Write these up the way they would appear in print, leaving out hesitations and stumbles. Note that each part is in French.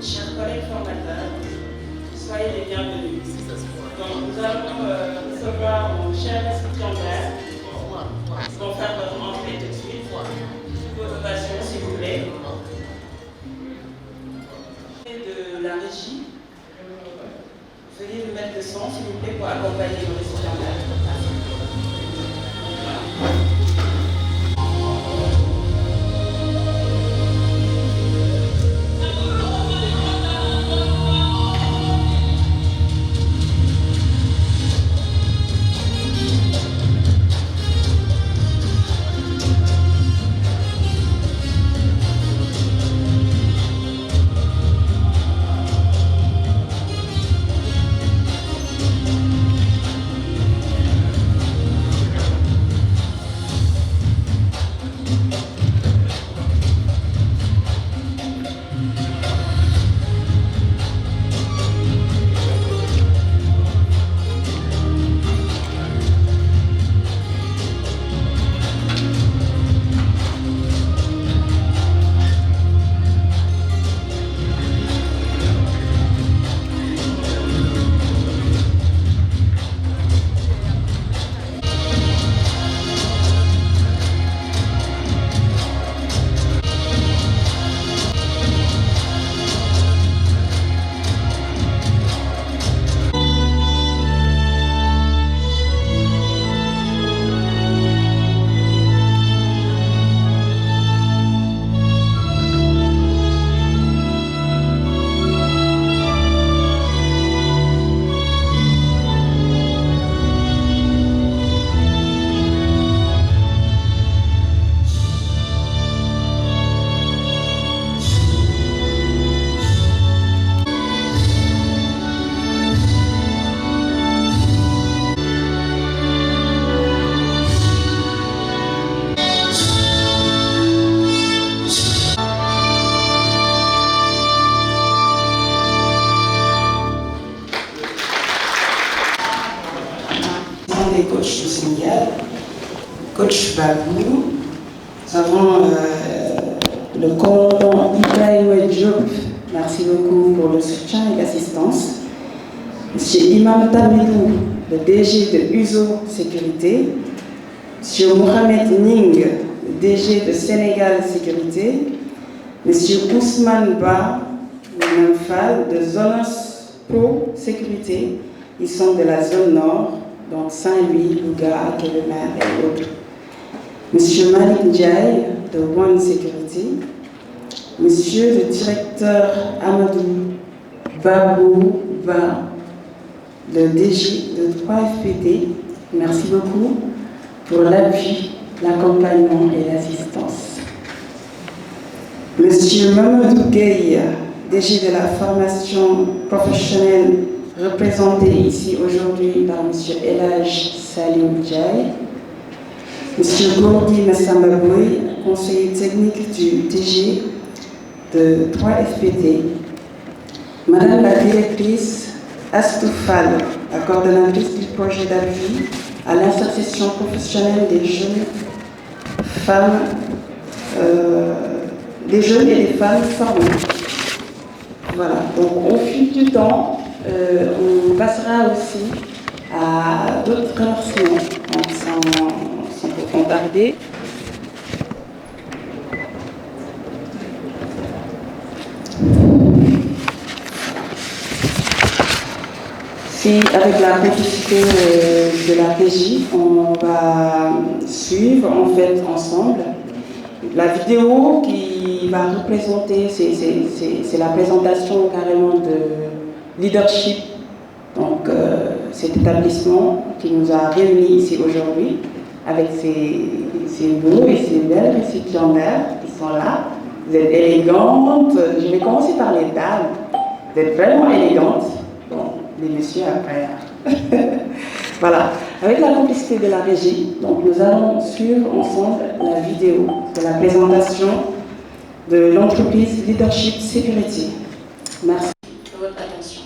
chers collègues formateurs, soyez les bienvenus. Donc, nous allons recevoir nos chers récipiendaires qui vont faire votre entrée tout de suite. Vos ovations, s'il vous plaît. De la régie, veuillez nous mettre le son, s'il vous plaît, pour accompagner nos récipiendaires. Des coachs du Sénégal, coach Babou, nous avons le commandant Ibrahim Diop, merci beaucoup pour le soutien et l'assistance. Monsieur Imam Tamidou, le DG de USO Sécurité. Monsieur Mohamed Ning, le DG de Sénégal Sécurité. Monsieur Ousmane Ba, le Namfal de Zonos Pro Sécurité. Ils sont de la zone nord, donc Saint-Louis, Louga, Kébémer et autres. Monsieur Malik Ndiaye de One Security. Monsieur le directeur Amadou Babou Ba, le DG de 3FPT. Merci beaucoup pour l'appui, l'accompagnement et l'assistance. Monsieur Mamadou Gueye, DG de la formation professionnelle, représenté ici aujourd'hui par M. Elhaj Salim Djaï, M. Gourdi Massambaboui, conseiller technique du DG de 3FPT, Madame la directrice Astoufal, la coordonnatrice du projet d'appui à l'insertion professionnelle des jeunes femmes, des jeunes et des femmes formées. Voilà, donc au fil du temps, on passera aussi à d'autres remerciements, sans pourtant tarder. Si, avec la complicité de la PJ, on va suivre en fait ensemble la vidéo qui va représenter, c'est la présentation carrément de leadership, donc cet établissement qui nous a réunis ici aujourd'hui avec ces beaux et ces belles récipiendaires qui sont là. Vous êtes élégantes, je vais commencer par les dames, vous êtes vraiment élégantes, bon, les messieurs après. Voilà, avec la complicité de la régie, donc nous allons suivre ensemble la vidéo de la présentation de l'entreprise Leadership Security. Merci de votre attention.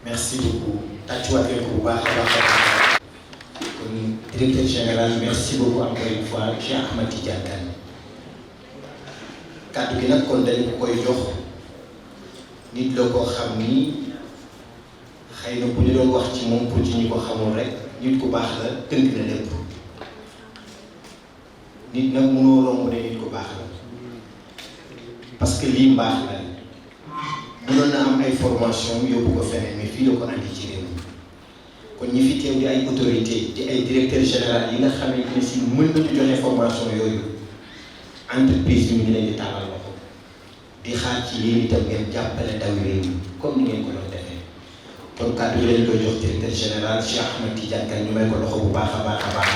Merci beaucoup. Directeur général, merci beaucoup encore une fois, Cheikh Ahmed Tidiane Kane. Kàddu gi nag kon dañ ko koy jox nit la ko xam ni xëy na bu ñu doon wax ci moom pour ci ñi ko xamul rek nit ku baax la tënk na lépp. Nit nag mënoo romb ne nit ku baax la parce que lii mbaax la mënoon na am ay formation yóbbu ko feneen mais fii la ko andi ci réew mi kon ñi fi teew di ay autorité di ay directeur général yi nga xamante ne si mën nañu joxe formation yooyu entreprise bi ñu ngi leen di tàllal loxo di xaar ci yéen itam ngeen jàppale ndaw réew mi comme ni ngeen ko doon defee kon kàddu gi leen koy jox directeur général Cheikh Ahmed Tidiane Kane ñu may ko loxo bu baax a baax a baax.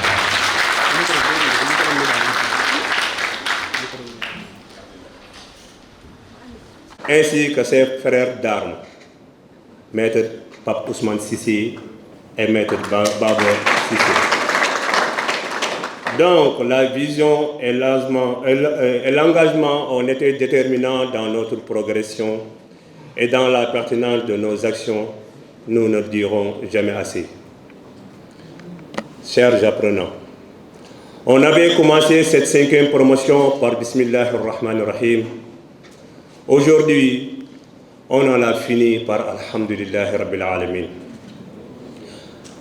Ainsi que ses frères d'armes, Maître Pape Ousmane Cissé et Maître Baba Cissé. Donc, la vision et l'engagement ont été déterminants dans notre progression et dans la pertinence de nos actions, nous ne dirons jamais assez. Chers apprenants, on avait commencé cette 5e promotion par Bismillah ar-Rahman ar-Rahim. Aujourd'hui, on en a fini par Alhamdulillah Rabbil Alamin.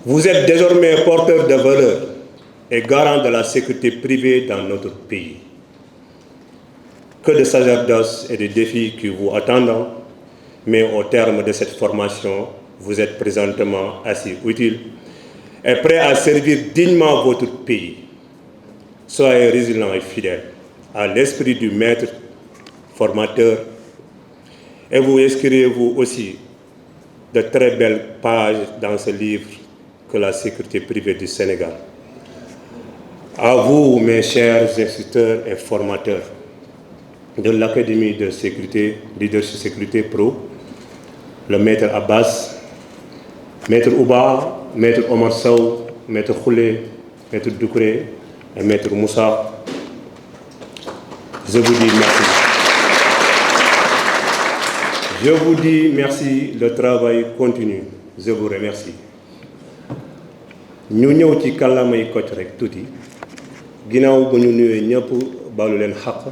Vous êtes désormais porteurs de valeurs et garants de la sécurité privée dans notre pays. Que de sacerdoce et de défis qui vous attendent, mais au terme de cette formation, vous êtes présentement assez utiles et prêts à servir dignement votre pays. Soyez résilients et fidèles à l'esprit du maître formateur. Et vous inscrivez-vous aussi de très belles pages dans ce livre que la sécurité privée du Sénégal. À vous, mes chers instructeurs et formateurs de l'Académie de sécurité, Leadership Sécurité Pro, le maître Abbas, maître Ouba, maître Omar Sow, maître Khoulé, maître Doucouré et maître Moussa, je vous dis merci. Je vous dis merci, le travail continue. Je vous remercie. ñu ñëw ci kàllaamay Kocc rek tuuti ginnaaw ba ñu nuyee ñëpp baalu leen xaq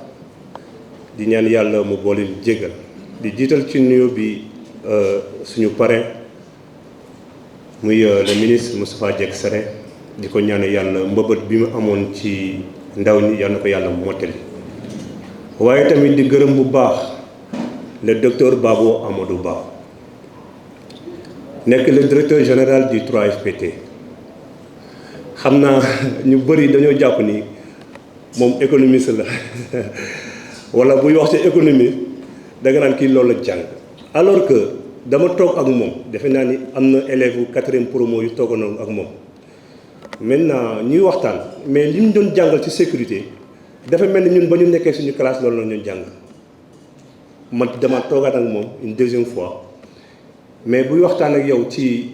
di ñaan yàlla mu boole jégal di jiital ci nuyu bi suñu parrain muy le ministre Moustapha Diek Sere di ko ñaan yàlla mbëbët bi mu amoon ci ndaw ñi yàlla na ko yàlla mottali waaye tamit di gërëm bu baax le docteur Babo Amadou Ba nekk le directeur général du 3FPT xam naa ñu bëri dañoo jàpp ni moom économiste la wala buy wax ci économie da nga naan kii loolu la jàng alors que dama toog ak moom defe naa ni am na élève 4e promo yu tooganoon ak moom maintenant ñuy waxtaan mais li ñu doon jàngal ci sécurité dafa mel ni ñun ba ñu nekkee suñu classe loolu la ñu jàng man dama toogaat ak moom une 2e fois mais buy waxtaan ak yow ci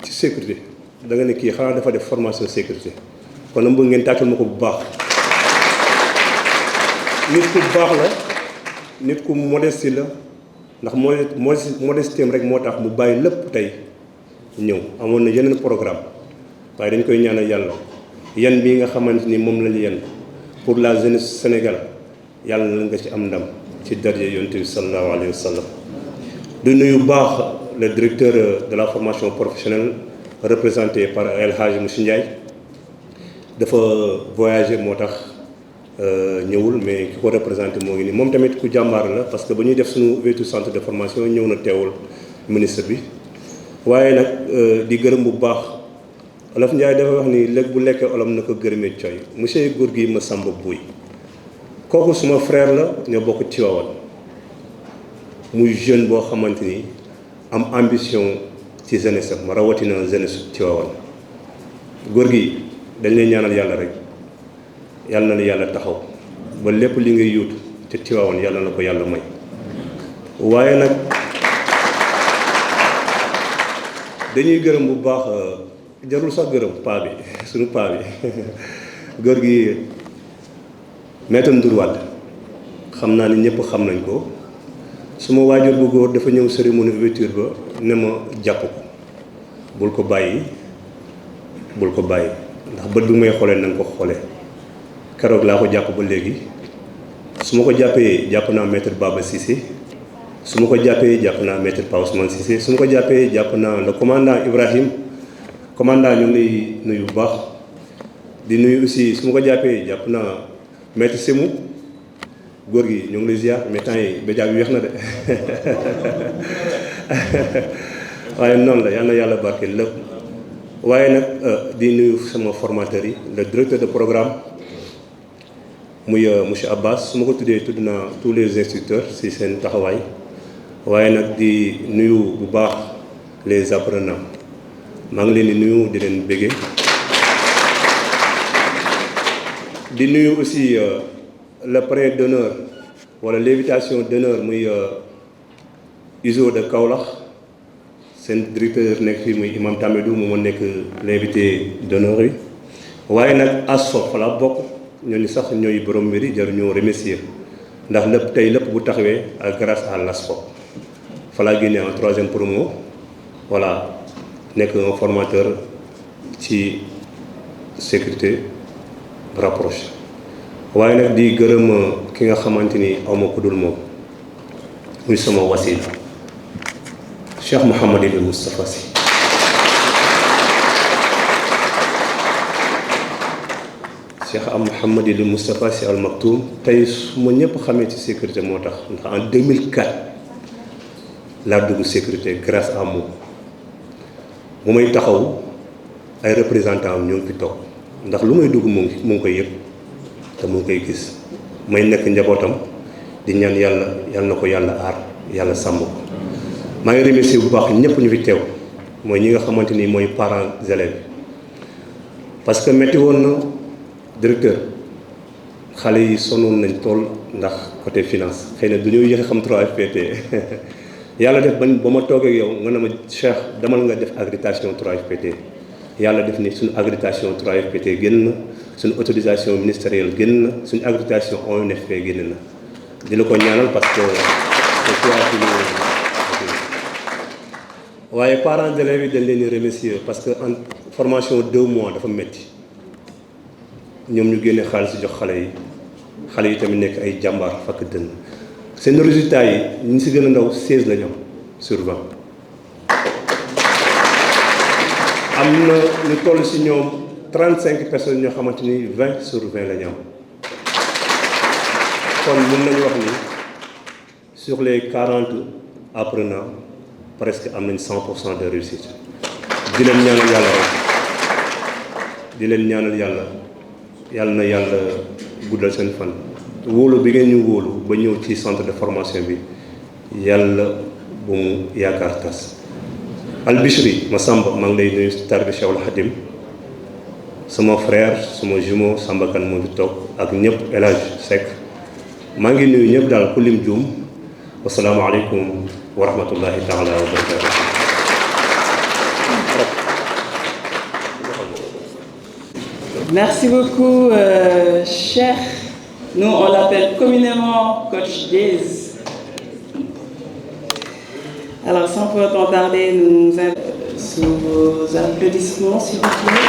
sécurité da nga ne kii xanaa dafa def formation sécurité kon nag bëgg ngeen tàccul ma ko bu baax nit ku baax la nit ku modeste la ndax modestem rek moo tax mu bàyyi lépp tey ñëw amoon na yeneen programme waaye dañ koy ñaanal yàlla yan bii nga xamante ni moom lañu yan pour la jeunesse Sénégal yàlla na nga ci am ndam ci darje yonent bi sallallahu alayhi wa sallam. di nuyu baax le directeur de la formation professionnelle représenté par El Hadj Moussa Ndiaye dafa voyager moo tax ñëwul mais ki ko représenté moo ngi nii moom tamit ku jàmbaar la parce que ba ñuy def suñu ouverture centre de formation ñëw na teewul ministre bi. waaye nag di gërëm bu baax Olof Ndiaye dafa wax ni léegi bu lekkee olom na ko gërëmee coy monsieur Gorgui Massamba Bouy kooku suma frère la ñoo bokk Tivaouane muy jeune boo xamante ni am ambition ci jeunesse am rawatina jeunesse Tivaouane Gorgui dañ lay ñaanal yàlla rek yàlla na la yàlla taxaw ba lépp li ngay yuutu ci Tivaouane yàlla na ko yàlla may waaye nag dañuy gërëm bu baax jarul sax gërëm paa bi suñu paa bi góor gi Maître Ndour Wade xam naa ni ñëpp xam nañ ko suma waajur bu góor dafa ñëw cérémonie ouverture ba ne ma jàpp ko bul ko bàyyi ndax bët bu may xoolee na nga ko xoolee keroog laa ko jàpp ba léegi su ma ko jàppee jàpp naa Maître Baba Cissé su ma ko jàppee jàpp naa Maître Pa Ousmane Cissé su ma ko jàppee jàpp naa le commandant Ibrahim commandant ñu ngi lay nuyu bu baax di nuyu aussi su ma ko jàppee jàpp naa Maître Semou góor gi ñu ngi lay ziar mais temps yi béjaa bi weex na de waaye noonu la yal na yàlla barkeel lépp waaye nag di nuyu sama formateur yi le directeur de programme muy monsieur Abbas su ma ko tuddee tudd naa tous les instructeurs si seen taxawaay waaye nag di nuyu bu baax les apprenants maa ngi leen di nuyu di leen béggee di nuyu aussi le parrain d'honneur wala l'invitation d'honneur muy ISO de Kaolack seen directeur nekk fii muy imam Tamedou moom moo nekk l'invité d'honneur yi waaye nag ASFOP fa la bokk ñoo ni sax ñooy borom mbiri jaru ñoo remercier ndax lépp tey lépp bu taxawee ak grâce à l'ASFOP fa laa génnee en 3e promo voilà nekk un formateur ci sécurité rapproché waaye nag di gërëm ki nga xamante ni awma ku dul moom muy sama wasila Cheikh Mouhamadul Moustapha Sy Cheikh Mouhamadul Moustapha Sy Al Maktoum tey su ma ñëpp xamee ci sécurité moo tax ndax en 2004 laa dugg sécurité grâce à moom mu may taxaw ay représentants am ñoo ngi fi toog ndax lu may dugg mu ngi koy yëg te mu ngi koy gis may nekk njabootam di ñaan yàlla na ko yàlla aar yàlla sàmm ko maa ngi remercier bu baax ñëpp ñu fi teew mooy ñi nga xamante ni mooy parents élèves parce que métti woon na directeur xale yi sonoon nañ tool ndax côté finance xëy na du ñoo yéex a xam 3FPT yàlla def ba ma toogee yow nga ne ma Cheikh demal nga def accréditation 3FPT yàlla def ni suñu accréditation 3FPT génn na suñu autorisation ministérielle génn na suñu accréditation ONFP génn na di la ko ñaanal parce que waaye parents d'élèves yi dañ leen di remercier parce que en formation 2 mois dafa métti ñoom ñu génne xaalis jox xale yi tamit nekk ay jàmbaar fakk dënn seen résultats yi ñu si gën a ndaw 16 la ñu am sur 20 am na ñu toll si ñoom 35 personnes ñoo xamante ni 20 sur 20 la ñu am kon mën nañu wax ni sur les 40 apprenants presque am nañ 100% de réussite di leen ñaanal yàlla rek di leen ñaanal yàlla na yàlla guddal seen fan wóolu bi ngeen ñu wóolu ba ñëw ci centre de formation bi yàlla bu mu yaakaar tas Albishri Massamba maa ngi lay nuyu tarbi Cheikhul Khadim sama frère sama jumeau Samba Kane moo fi toog ak ñëpp El Hadj Seck maa ngi nuyu ñëpp daal ku lim juum wasalaamaaleykum wa rahmatullahi taala wa barakatuh. Merci beaucoup, Cheikh. Nous, on l'appelle communément Coach Diz. Alors, sans pour autant tarder, sous vos applaudissements, s'il vous plaît.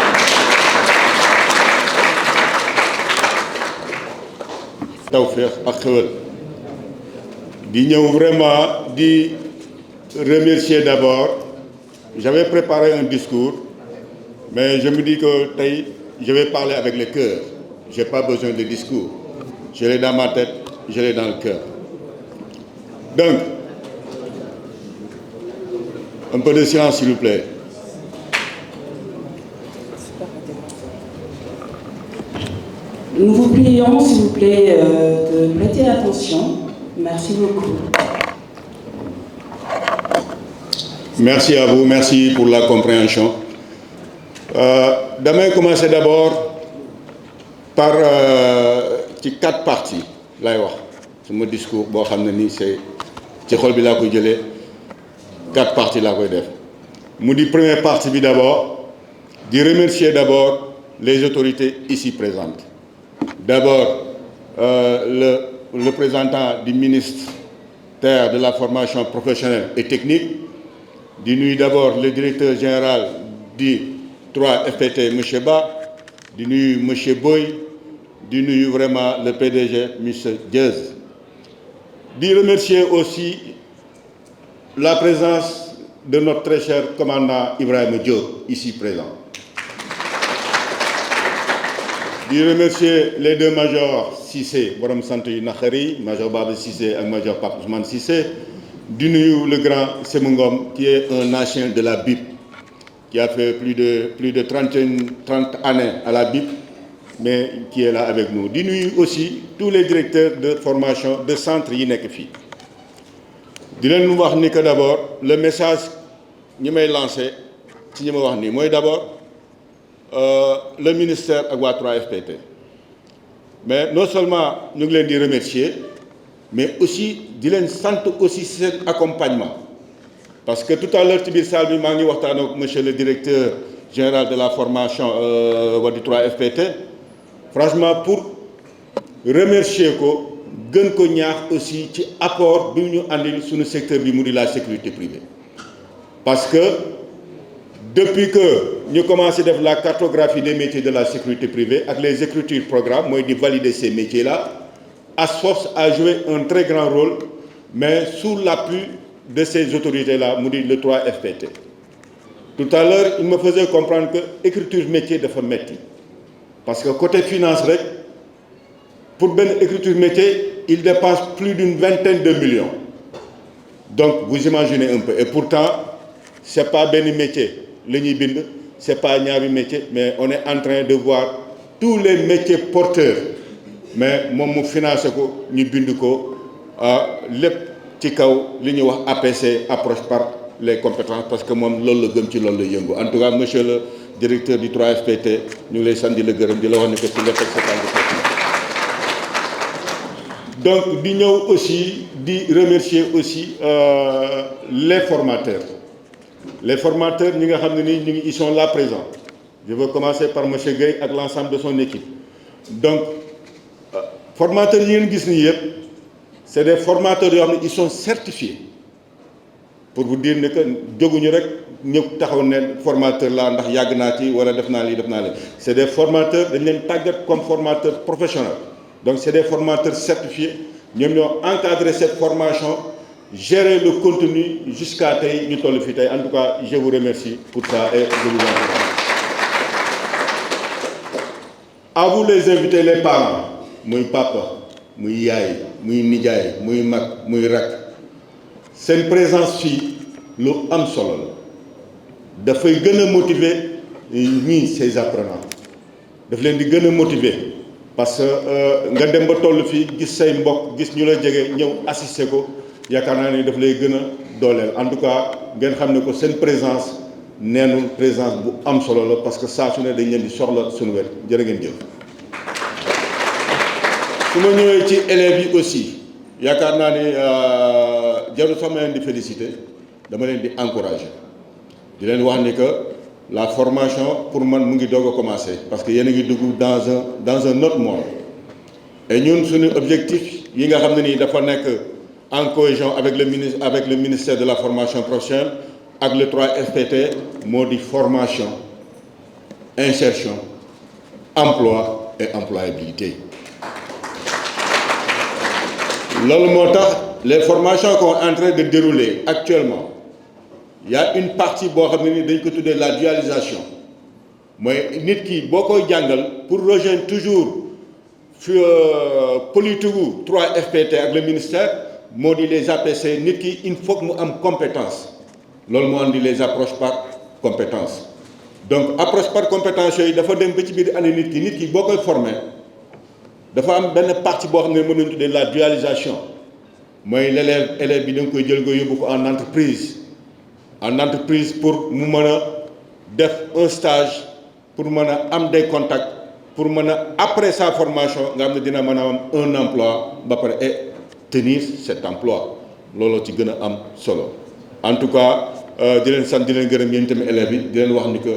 Tawfekh ak xewal di ñëw vraiment di remercier d'abord. J'avais préparé un discours, mais je me dis que je vais parler avec le cœur. Je n'ai pas besoin de discours. Je l'ai dans ma tête, je l'ai dans le cœur. Donc, un peu de silence s'il vous plaît. Nous vous prions, s'il vous plaît, de prêter attention. Merci beaucoup. Merci à vous, merci pour la compréhension. Demain, commencer d'abord par 4 parties. Là, c'est mon discours. Bon, c'est 4 parties. Je dis première partie d'abord, de remercier d'abord les autorités ici présentes. D'abord, le représentant du ministère de la formation professionnelle et technique. De nuit d'abord le directeur général du 3FPT, M. Ba, de nuit M. Boy, de nuit vraiment le PDG, M. Diaz. De remercier aussi la présence de notre très cher commandant Ibrahim Diop, ici présent. De remercier les 2 majors Cissé, Borom Santé Nakhari, Major Baba Cissé et Major Pape Ousmane Cissé. Du le grand Semungom, qui est un ancien de la BIP, qui a fait plus de 30 années à la BIP, mais qui est là avec nous. Du aussi tous les directeurs de formation de centres Yinekefi. Nous voir que d'abord, le message que je vais lancer, moi d'abord, le ministère à 3FPT. Mais non seulement nous voulons les remercier, mais aussi di leen sant aussi cet accompagnement parce que tout à l'heure ci biir salle bi maa ngi waxtaan ak monsieur le directeur général de la formation du 3FPT franchement pour remercier ko gën ko ñaax aussi ci apport bi ñu andil suñu secteur bi mu di la sécurité privée parce que depuis que ñu commencé def la cartographie des métiers de la sécurité privée avec les écritures programme mooy di valider ces métiers là. ASFOS a joué un très grand rôle, mais sous l'appui de ces autorités-là, nous dit le 3FPT. Tout à l'heure, il me faisait comprendre que l'écriture métier de métier. Parce que côté finance, pour une écriture métier, il dépense plus d'une vingtaine de millions. Donc, vous imaginez un peu. Et pourtant, ce n'est pas ben métier. Le Nibind, ce n'est pas un métier, mais on est en train de voir tous les métiers porteurs. Mais moom mu financé ko ñu bind ko lépp ci kaw li ñuy wax APC approche par les compétences parce que moom loolu la gëm ci loolu la yëngu en tout cas monsieur le directeur du 3FPT ñu ngi lay sant di la gërëm di la wax ne que ci nga teg sa tànk donc di ñëw aussi di remercier aussi les formateurs ñi nga xam ne ni ñu ngi ils sont là présents je veux commencer par monsieur Gueye ak l'ensemble de son équipe donc formateurs yi ngeen gis nii yëpp c'est des formateurs yoo xam ne ils sont certifiés pour vous dire ne que jóguñu rek ñëw taxaw ne formateur laa ndax yàgg naa ci wala def naa lii c'est des formateurs dañ leen tàggat comme formateurs professionnels donc c'est des formateurs certifiés ñoom ñoo encadrer cette formation gérer le contenu jusqu'à tey ñu toll fii tey en tout cas je vous remercie pour ça et je vous en prie. À vous les invités les parents. muy papa muy yaay muy nijaay muy mag muy rak seen présence fii lu am solo la dafay gën a motiver ñii ces apprenants daf leen di gën a motiver parce que nga dem ba toll fii gis say mbokk gis ñu la jege ñëw assister ko yaakaar naa ne daf lay gën a dooleel en tout cas ngeen xam ne ko seen présence neenul présence bu am solo la parce que saa su ne dañ leen di soxla suñu wet jërë ngeen jëf. su ma ñëwee ci élèves yi aussi yaakaar naa ni jarul sax ma leen di féliciter dama leen di encourager di leen wax ni que la formation pour man mu ngi doog a commencer parce que yéen a ngi dugg dans un autre monde et ñun suñu objectif yi nga xam ne nii dafa nekk en cohésion avec le ministère de la formation professionnelle ak le 3FPT moo di formation insertion emploi et employabilité loolu moo tax les formations qu'on est en train de dérouler actuellement il y a une partie boo xam ne ni dañ ko tuddee la dualisation mooy nit ki boo koy jàngal pour rejoindre toujours politique gu 3FPT ak le ministère moo di les APC nit ki il faut que mu am compétence loolu moo andi les approches par compétence donc approche par compétence yooyu dafa dem ba ci biir année nit ki boo koy formé dafa am benn partie boo xam ne mën nañu tuddee la dualisation mooy élève bi da nga koy jël nga yóbbu ko en entreprise pour mu mën a def un stage pour mën a am des contacts pour mën a après sa formation nga xam ne dina mën a am un emploi ba pare et tenir cet emploi looloo ci gën a am solo en tout cas di leen sant di leen gërëm yéen tamit élèves yi di leen wax ni que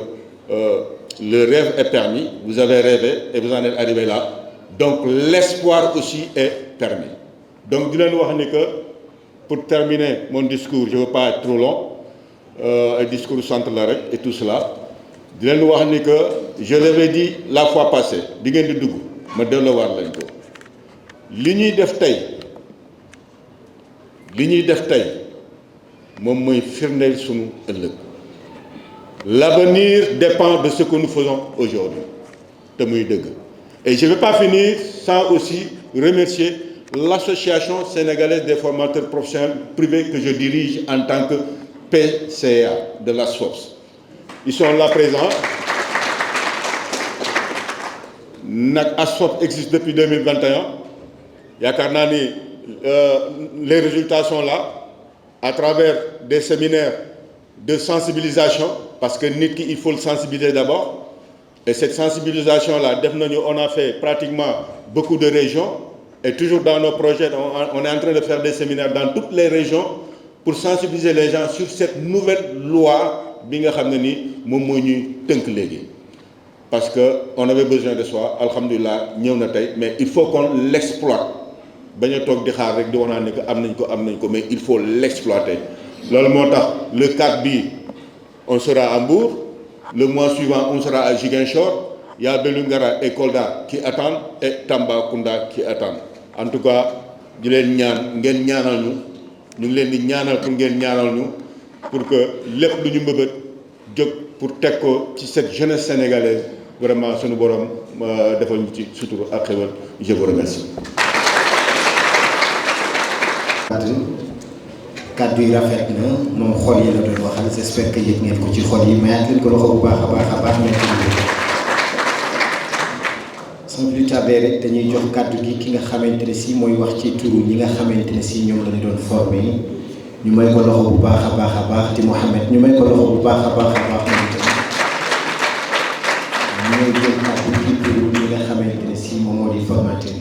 le rêve est permis vous avez rêvé et vous en êtes arrivé là donc l'espoir aussi est permis donc di leen wax ni que pour terminer mon discours je veux pas être trop long un discours centre la rek et tout cela di leen wax ni que je l'avais dit la fois passée di ngeen di dugg ma delloowaat lañ ko li ñuy def tey moom mooy firndeel sunu ëllëg l'avenir dépend de ce que nous faisons aujourd'hui te muy dëgg et je ne vais pas finir sans aussi remercier l'association sénégalaise des formateurs professionnels privés que je dirige en tant que PCA de l'ASFOPS. Ils sont là présents. ASFOPS existe depuis 2021. yaakaar naa ni les résultats sont là à travers des séminaires de sensibilisation parce que nit ki il faut le sensibiliser d'abord et cette sensibilisation là def nañu on a fait pratiquement beaucoup de régions et toujours dans nos projets on est en train de faire des séminaires dans toutes les régions pour sensibiliser les gens sur cette nouvelle loi bi nga xam ne ni moom moo ñuy tënk léegi parce que on avait besoin de soi alhamdulilah ñëw na tey mais il faut qu'on l'exploite bañ a toog di xaar rek di wanaa ne que am nañ ko mais il faut l'exploiter loolu moo tax le 4 bi on sera à Mbour le mois suivant on sera à Ziguinchor il y a Vélingara et Kolda qui attendent et Tambacounda qui attendent en tout cas di leen ñaan ngeen ñaanal ñu ngi leen di ñaanal pour ngeen ñaanal ñu pour que lépp lu ñu mbëbët jóg pour teg ko ci cette jeunesse sénégalaise vraiment sunu borom defal ñu ci sutur ak xéwal je vous remercie. kàddu yi rafet na moom xol yi la doon waxal j'espère que yëg ngeen ko ci xol yi mayaat leen ko loxo bu baax a baax sans plus tarder rek dañuy jox kàddu gi ki nga xamante ne si mooy wax ci turu ñi nga xamante ne si ñoom lañu doon formé ñu may ko loxo bu baax a baax di Mouhamed ñu may ko loxo bu baax a baax ñooy jël kàddu gi turu ñi nga xamante ne si moom moo di formateur yi.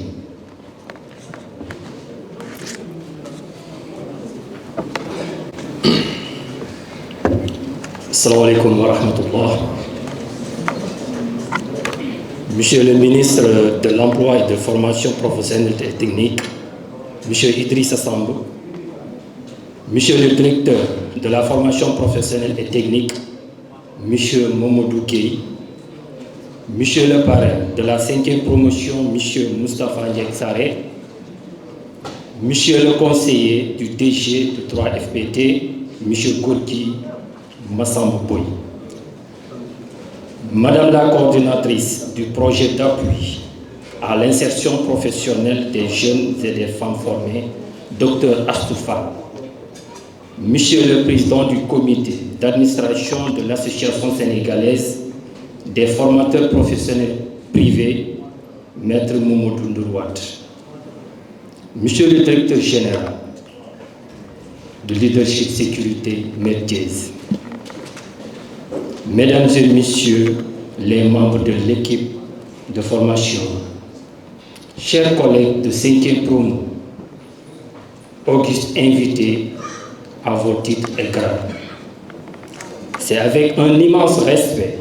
Assalamu alaikum wa rahmatullah. Monsieur le ministre de l'Emploi et de Formation professionnelle et technique, Monsieur Idrissa Samb, Monsieur le directeur de la formation professionnelle et technique, Monsieur Mamadou Gueye, Monsieur le parrain de la 5e promotion, Monsieur Moustapha Ndiaye Sarré, Monsieur le conseiller du DG de 3FPT, Monsieur Gorgui Massamba Boy, Madame la coordinatrice du projet d'appui à l'insertion professionnelle des jeunes et des femmes formées, Dr Astou Fall, Monsieur le président du comité d'administration de l'Association sénégalaise des formateurs professionnels privés, Maître Mamadou Ndour Wade, Monsieur le directeur général de Leadership Sécurité, Maître Diez, Mesdames et Messieurs les membres de l'équipe de formation, chers collègues de 5e promo, augustes invités à vos titres et grades. C'est avec un immense respect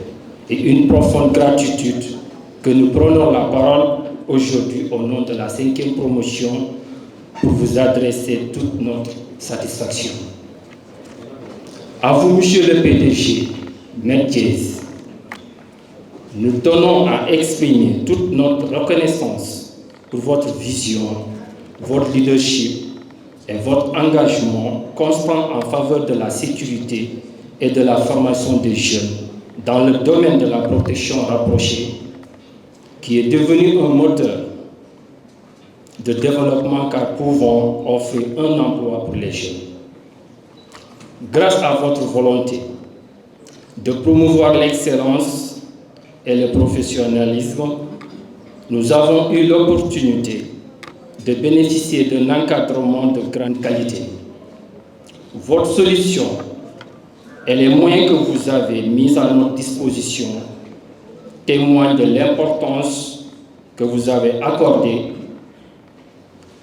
et une profonde gratitude que nous prenons la parole aujourd'hui au nom de la 5e promotion pour vous adresser toute notre satisfaction. À vous, Monsieur le PDG, Medjez, nous tenons à exprimer toute notre reconnaissance pour votre vision, votre leadership et votre engagement constant en faveur de la sécurité et de la formation des jeunes dans le domaine de la protection rapprochée, qui est devenu un moteur de développement car pouvons offrir un emploi pour les jeunes. Grâce à votre volonté de promouvoir l'excellence et le professionnalisme, nous avons eu l'opportunité de bénéficier d'un encadrement de grande qualité. Votre solution et les moyens que vous avez mis à notre disposition témoignent de l'importance que vous avez accordée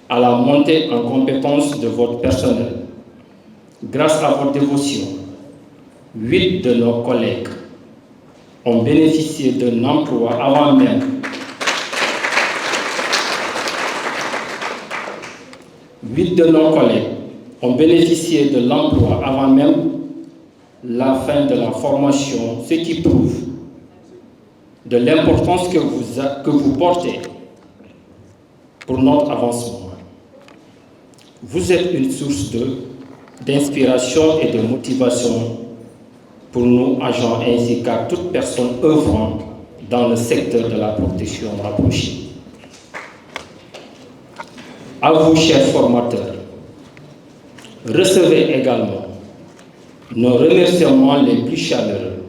à la montée en compétence de votre personnel. Grâce à votre dévotion, 8 de nos collègues ont bénéficié d'un emploi avant même de l'emploi avant même la fin de la formation, ce qui prouve de l'importance que vous portez pour notre avancement. Vous êtes une source d'inspiration et de motivation pour nous, agents, ainsi qu'à toute personne œuvrant dans le secteur de la protection rapprochée. À vous, chers formateurs, recevez également nos remerciements les plus chaleureux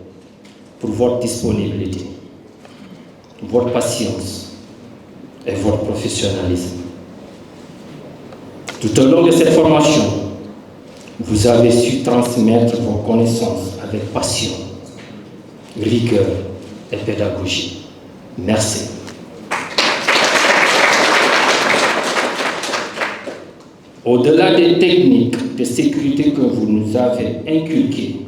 pour votre disponibilité, votre patience et votre professionnalisme. Tout au long de cette formation, vous avez su transmettre vos connaissances avec passion, rigueur et pédagogie. Merci. Au-delà des techniques de sécurité que vous nous avez inculquées,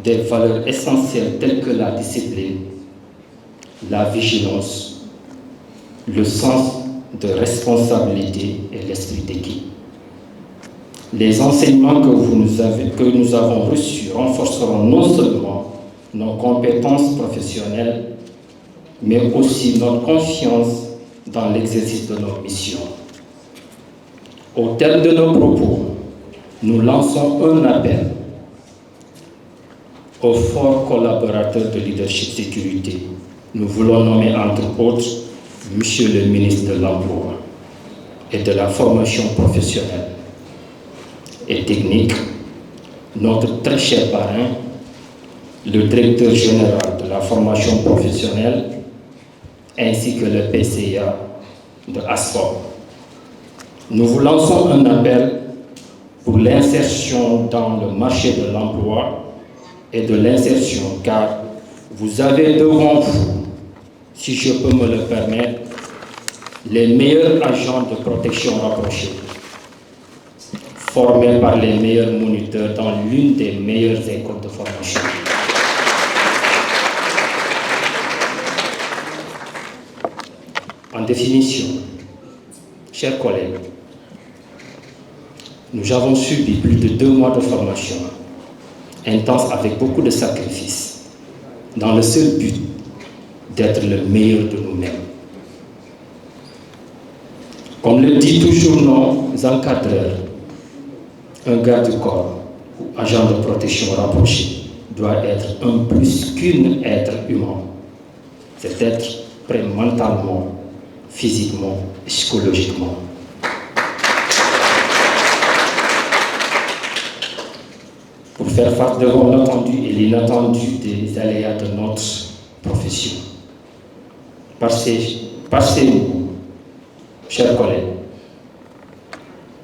des valeurs essentielles telles que la discipline, la vigilance, le sens de responsabilité et l'esprit d'équipe. Les enseignements que nous avons reçus renforceront non seulement nos compétences professionnelles, mais aussi notre confiance dans l'exercice de nos missions. Au terme de nos propos, nous lançons un appel aux forts collaborateurs de leadership sécurité. Nous voulons nommer entre autres Monsieur le ministre de l'Emploi et de la formation professionnelle et technique, notre très cher parrain, le directeur général de la formation professionnelle, ainsi que le PCA de ASFOR. Nous vous lançons un appel pour l'insertion dans le marché de l'emploi et de l'insertion, car vous avez devant vous, si je peux me le permettre, les meilleurs agents de protection rapprochée, formés par les meilleurs moniteurs dans l'une des meilleures écoles de formation. En définition, chers collègues, nous avons subi plus de 2 mois de formation intense avec beaucoup de sacrifices, dans le seul but d'être le meilleur de nous-mêmes. Comme le dit toujours nos encadreurs, un garde du corps ou agent de protection rapproché doit être un plus qu'un être humain. C'est être prêt mentalement, physiquement et psychologiquement. Pour faire face devant l'attendu et l'inattendu des aléas de notre profession. Passez-nous, chers collègues,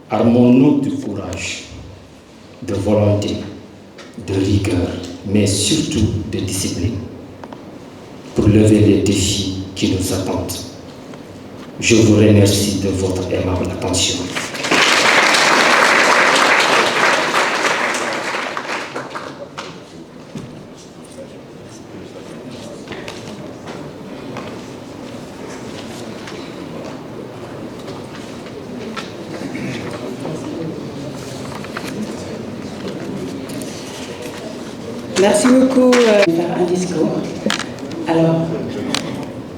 armons-nous de courage, de volonté, de rigueur, mais surtout de discipline, pour lever les défis qui nous attendent. Je vous remercie de votre aimable attention. Merci beaucoup. Faire un discours. Alors,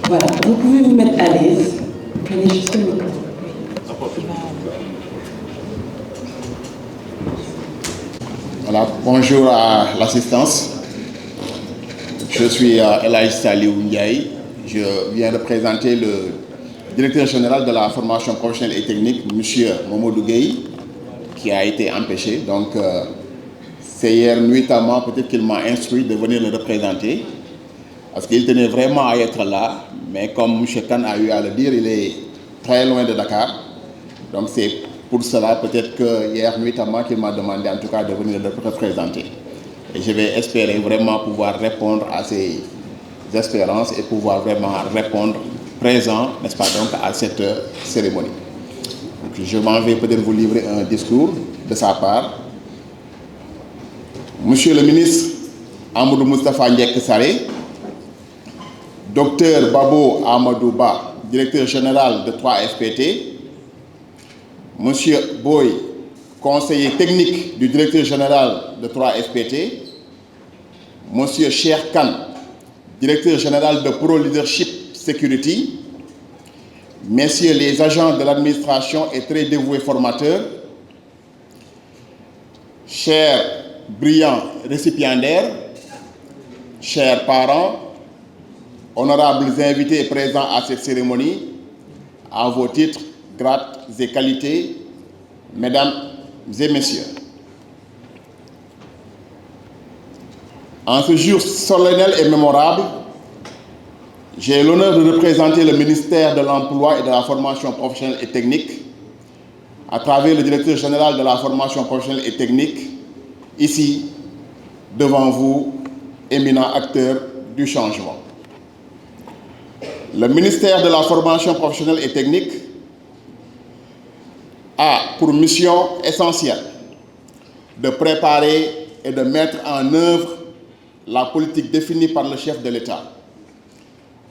voilà, vous pouvez vous mettre à l'aise. Prenez juste le micro. Voilà, bonjour à l'assistance. Je suis Elaïs Saliou Ndiaye. Je viens de présenter le directeur général de la formation professionnelle et technique, M. Momodou Gueye, qui a été empêché. Donc, c'est hier nuitamment, peut-être qu'il m'a instruit de venir le représenter, parce qu'il tenait vraiment à être là. Mais comme M. Khan a eu à le dire, il est très loin de Dakar. Donc, c'est pour cela, peut-être que hier nuitamment, qu'il m'a demandé en tout cas de venir le représenter. Et je vais espérer vraiment pouvoir répondre à ces espérances et pouvoir vraiment répondre présent, n'est-ce pas, donc, à cette cérémonie. Donc, je m'en vais peut-être vous livrer un discours de sa part. Monsieur le ministre Amadou Moustapha Ndiek Saré, docteur Babo Amadou Ba, directeur général de 3FPT, Monsieur Boy, conseiller technique du directeur général de 3FPT, Monsieur Cheikh Khan, directeur général de Pro Leadership Security, Messieurs les agents de l'administration et très dévoués formateurs, chers brillants récipiendaires, chers parents, honorables invités présents à cette cérémonie, à vos titres, grades et qualités, mesdames et messieurs. En ce jour solennel et mémorable, j'ai l'honneur de représenter le ministère de l'Emploi et de la formation professionnelle et technique à travers le directeur général de la formation professionnelle et technique, ici, devant vous, éminents acteurs du changement. Le ministère de la formation professionnelle et technique a pour mission essentielle de préparer et de mettre en œuvre la politique définie par le chef de l'État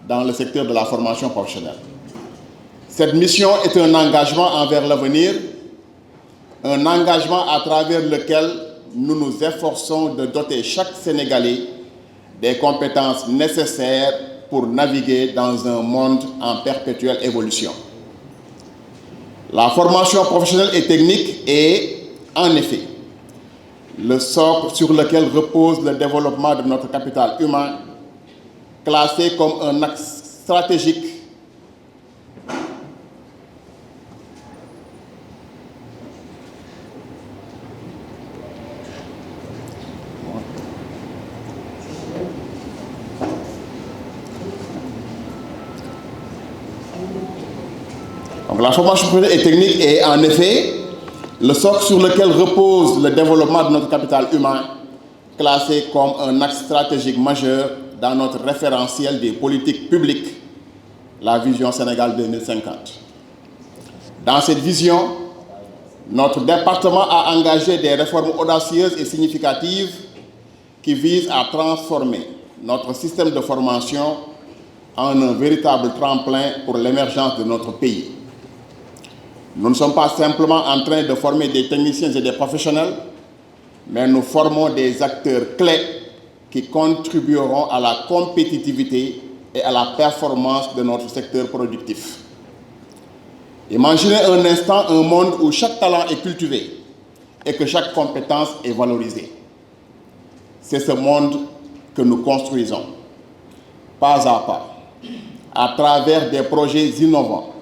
dans le secteur de la formation professionnelle. Cette mission est un engagement envers l'avenir, un engagement à travers lequel nous nous efforçons de doter chaque Sénégalais des compétences nécessaires pour naviguer dans un monde en perpétuelle évolution. La formation professionnelle et technique est, en effet, le socle sur lequel repose le développement de notre capital humain, classé comme un axe stratégique Donc, la formation professionnelle et technique est en effet le socle sur lequel repose le développement de notre capital humain, classé comme un axe stratégique majeur dans notre référentiel des politiques publiques, la vision Sénégal 2050. Dans cette vision, notre département a engagé des réformes audacieuses et significatives qui visent à transformer notre système de formation en un véritable tremplin pour l'émergence de notre pays. Nous ne sommes pas simplement en train de former des techniciens et des professionnels, mais nous formons des acteurs clés qui contribueront à la compétitivité et à la performance de notre secteur productif. Imaginez un instant un monde où chaque talent est cultivé et que chaque compétence est valorisée. C'est ce monde que nous construisons, pas à pas, à travers des projets innovants,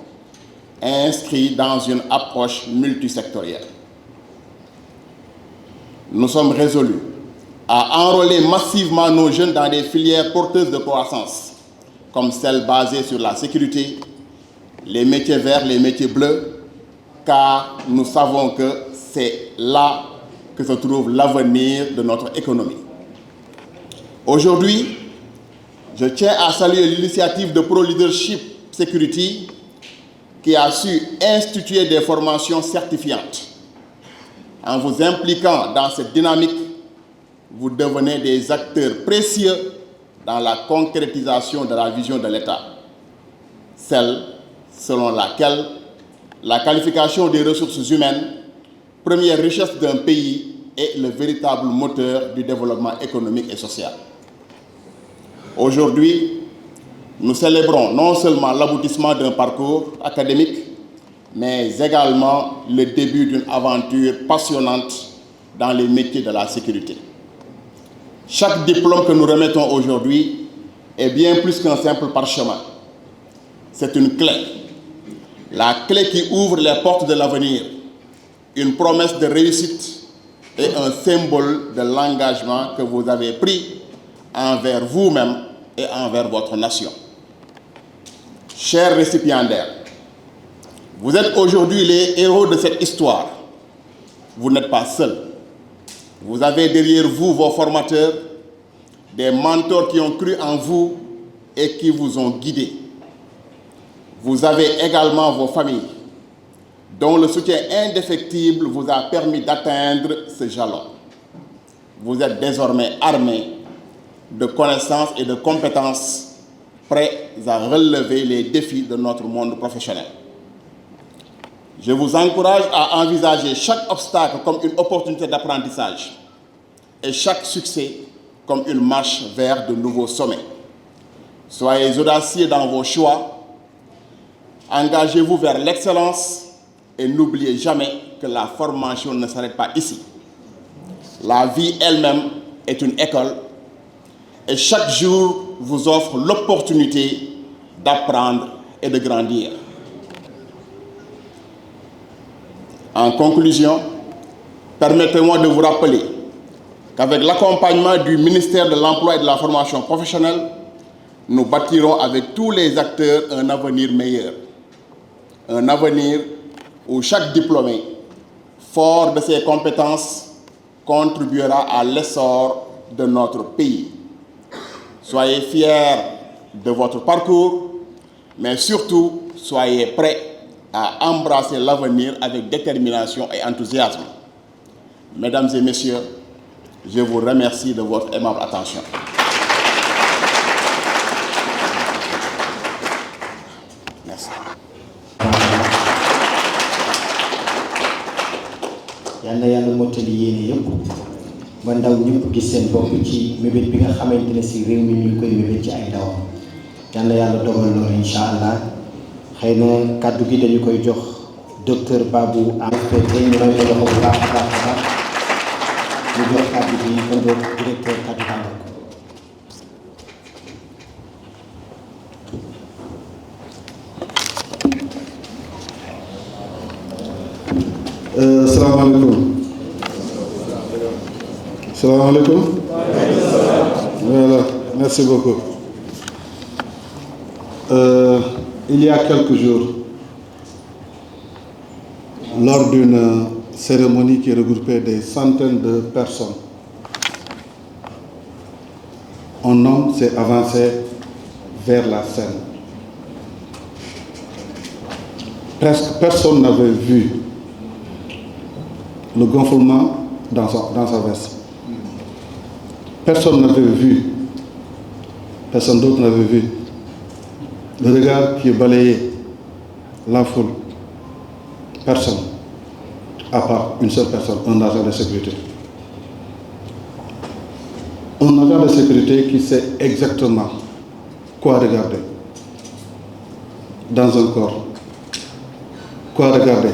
inscrits dans une approche multisectorielle. Nous sommes résolus à enrôler massivement nos jeunes dans des filières porteuses de croissance, comme celles basées sur la sécurité, les métiers verts, les métiers bleus, car nous savons que c'est là que se trouve l'avenir de notre économie. Aujourd'hui, je tiens à saluer l'initiative de Pro Leadership Security qui a su instituer des formations certifiantes. En vous impliquant dans cette dynamique, vous devenez des acteurs précieux dans la concrétisation de la vision de l'État, celle selon laquelle la qualification des ressources humaines, première richesse d'un pays, est le véritable moteur du développement économique et social. Aujourd'hui, nous célébrons non seulement l'aboutissement d'un parcours académique, mais également le début d'une aventure passionnante dans les métiers de la sécurité. Chaque diplôme que nous remettons aujourd'hui est bien plus qu'un simple parchemin. C'est une clé. La clé qui ouvre les portes de l'avenir, une promesse de réussite et un symbole de l'engagement que vous avez pris envers vous-même et envers votre nation. Chers récipiendaires, vous êtes aujourd'hui les héros de cette histoire. Vous n'êtes pas seuls. Vous avez derrière vous vos formateurs, des mentors qui ont cru en vous et qui vous ont guidés. Vous avez également vos familles, dont le soutien indéfectible vous a permis d'atteindre ce jalon. Vous êtes désormais armés de connaissances et de compétences, prêts à relever les défis de notre monde professionnel. Je vous encourage à envisager chaque obstacle comme une opportunité d'apprentissage et chaque succès comme une marche vers de nouveaux sommets. Soyez audacieux dans vos choix, engagez-vous vers l'excellence et n'oubliez jamais que la formation ne s'arrête pas ici. La vie elle-même est une école et chaque jour vous offre l'opportunité d'apprendre et de grandir. En conclusion, permettez-moi de vous rappeler qu'avec l'accompagnement du ministère de l'Emploi et de la Formation professionnelle, nous bâtirons avec tous les acteurs un avenir meilleur. Un avenir où chaque diplômé, fort de ses compétences, contribuera à l'essor de notre pays. Soyez fiers de votre parcours, mais surtout, soyez prêts à embrasser l'avenir avec détermination et enthousiasme. Mesdames et messieurs, je vous remercie de votre aimable attention. Merci. yàlla yàlla mottali yéene yëpp ba ndaw ñëpp gis seen bopp ci mébét bi nga xamante ne si réew mi ñu koy mébét ci ay ndawam yàlla yàlla dogal loolu incha allah xëy na kàddu gi dañu koy jox docteur Babou AFPT ñu may ko jox bu baax a baax a baax ñu jox kàddu gi ëndoog directeur capital. Salam alaikum. Salam alaikum. Voilà, merci beaucoup. Il y a quelques jours, lors d'une cérémonie qui regroupait des centaines de personnes, un homme s'est avancé vers la scène. Presque personne n'avait vu le gonflement dans sa veste. Personne n'avait vu, personne d'autre n'avait vu le regard qui balayait la foule. Personne, à part une seule personne, un agent de sécurité. Un agent de sécurité qui sait exactement quoi regarder dans un corps, quoi regarder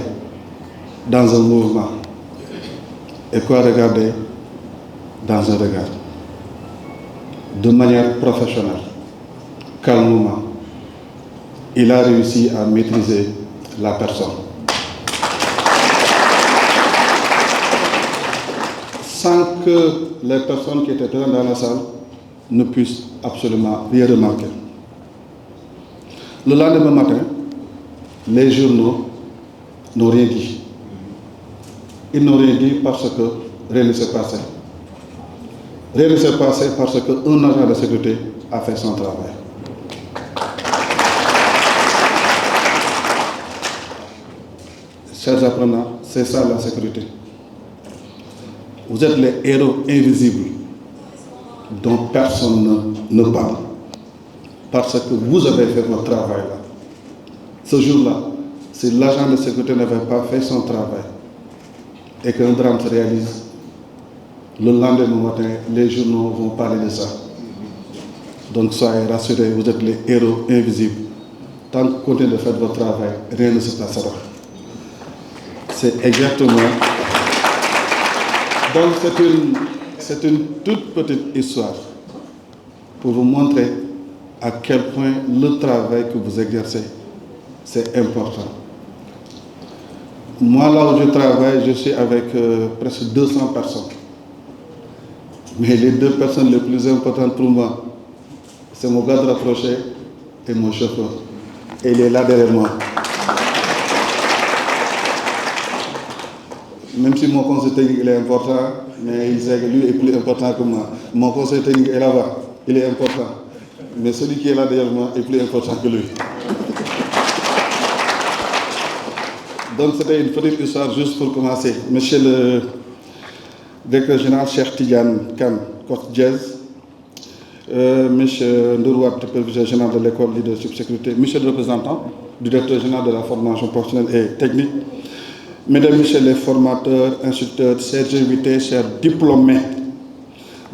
dans un mouvement et quoi regarder dans un regard. De manière professionnelle, calmement, il a réussi à maîtriser la personne. Sans que les personnes qui étaient présentes dans la salle ne puissent absolument rien remarquer. Le lendemain matin, les journaux n'ont rien dit. Ils n'ont rien dit parce que rien ne s'est passé. Rien ne s'est passé parce qu'un agent de sécurité a fait son travail. Chers apprenants, c'est ça la sécurité. Vous êtes les héros invisibles dont personne ne parle. Parce que vous avez fait votre travail là. Ce jour-là, si l'agent de sécurité n'avait pas fait son travail et qu'un drame se réalise, le lendemain matin, les journaux vont parler de ça. Donc soyez rassurés, vous êtes les héros invisibles. Tant que vous continuez de faire votre travail, rien ne se passera. C'est exactement... Donc c'est une toute petite histoire pour vous montrer à quel point le travail que vous exercez, c'est important. Moi, là où je travaille, je suis avec presque 200 personnes. Mais les 2 personnes les plus importantes pour moi, c'est mon garde rapproché et mon chauffeur. Et il est là derrière moi. Même si mon conseil technique il est important, mais il sait que lui est plus important que moi. Mon conseil technique est là-bas, il est important. Mais celui qui est là derrière moi est plus important que lui. Donc c'était une petite histoire juste pour commencer. Monsieur le directeur général Cheikh Tidiane Kane, Côte Diez, Monsieur Ndourouat, superviseur général de l'école Leadership Sécurité, Monsieur le représentant du directeur général de la formation professionnelle et technique, Mesdames, Messieurs les formateurs, instructeurs, chers invités, chers diplômés.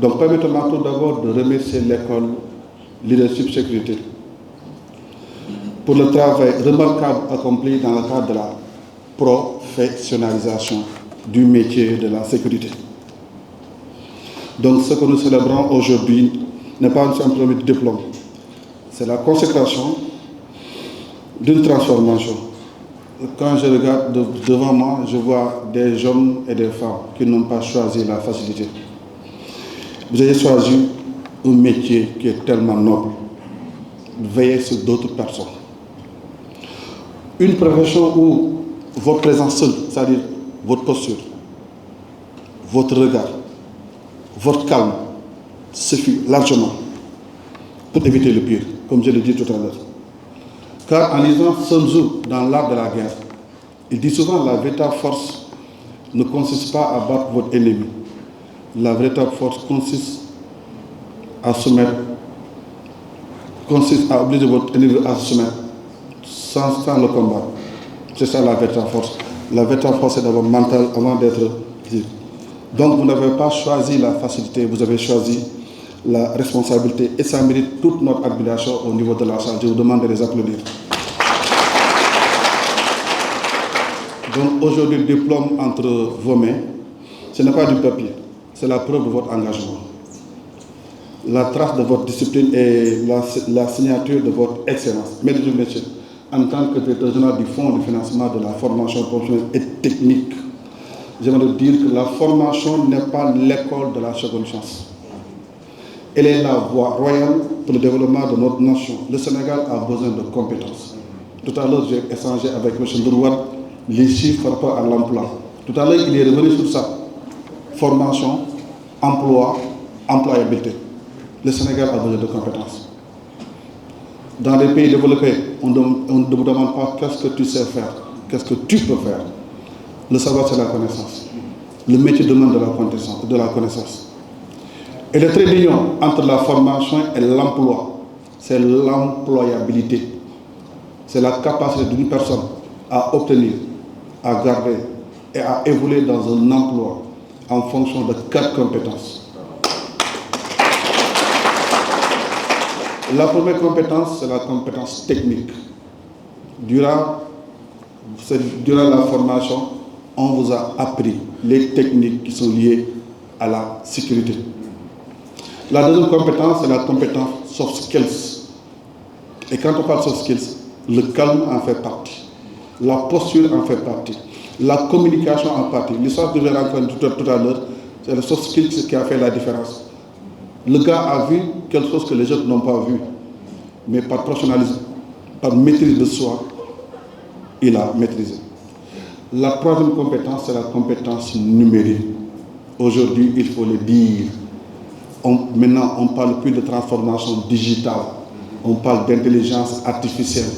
Donc permettez-moi tout d'abord de remercier l'école Leadership Sécurité pour le travail remarquable accompli dans le cadre de la professionnalisation du métier de la sécurité. Donc ce que nous célébrons aujourd'hui n'est pas simplement du diplôme, c'est la consécration d'une transformation. Quand je regarde devant moi, je vois des hommes et des femmes qui n'ont pas choisi la facilité. Vous avez choisi un métier qui est tellement noble. Veillez sur d'autres personnes. Une profession où votre présence seule, c'est-à-dire votre posture, votre regard, votre calme, suffit largement pour éviter le pire, comme je l'ai dit tout à l'heure. Car en lisant Sun Tzu dans l'art de la guerre, il dit souvent la véritable force ne consiste pas à battre votre ennemi. La véritable force consiste à soumettre, consiste à obliger votre ennemi à se soumettre sans le combat. C'est ça la véritable force. La véritable force est d'abord mentale avant d'être physique. Donc vous n'avez pas choisi la facilité, vous avez choisi la responsabilité et ça mérite toute notre admiration au niveau de la salle. Je vous demande de les applaudir. Donc aujourd'hui, le diplôme entre vos mains, ce n'est pas du papier, c'est la preuve de votre engagement. La trace de votre discipline et la signature de votre excellence. Mesdames et messieurs, en tant que directeur général du Fonds de financement de la formation professionnelle et technique, j'aimerais dire que la formation n'est pas l'école de la seconde chance. Elle est la voie royale pour le développement de notre nation. Le Sénégal a besoin de compétences. Tout à l'heure, j'ai échangé avec M. Ndourouat les chiffres par rapport à l'emploi. Tout à l'heure, il est revenu sur ça. Formation, emploi, employabilité. Le Sénégal a besoin de compétences. Dans les pays développés, on ne vous demande pas qu'est-ce que tu sais faire, qu'est-ce que tu peux faire. Le savoir, c'est la connaissance. Le métier demande de la connaissance. Et le trait d'union entre la formation et l'emploi, c'est l'employabilité. C'est la capacité d'une personne à obtenir, à garder et à évoluer dans un emploi en fonction de 4 compétences. La première compétence, c'est la compétence technique. Durant la formation, on vous a appris les techniques qui sont liées à la sécurité. La deuxième compétence, c'est la compétence soft skills. Et quand on parle soft skills, le calme en fait partie. La posture en fait partie. La communication en partie. L'histoire que j'ai rencontrée tout à l'heure, c'est le soft skills qui a fait la différence. Le gars a vu quelque chose que les autres n'ont pas vu. Mais par professionnalisme, par maîtrise de soi, il a maîtrisé. La troisième compétence, c'est la compétence numérique. Aujourd'hui, il faut le dire. Maintenant, on ne parle plus de transformation digitale. On parle d'intelligence artificielle.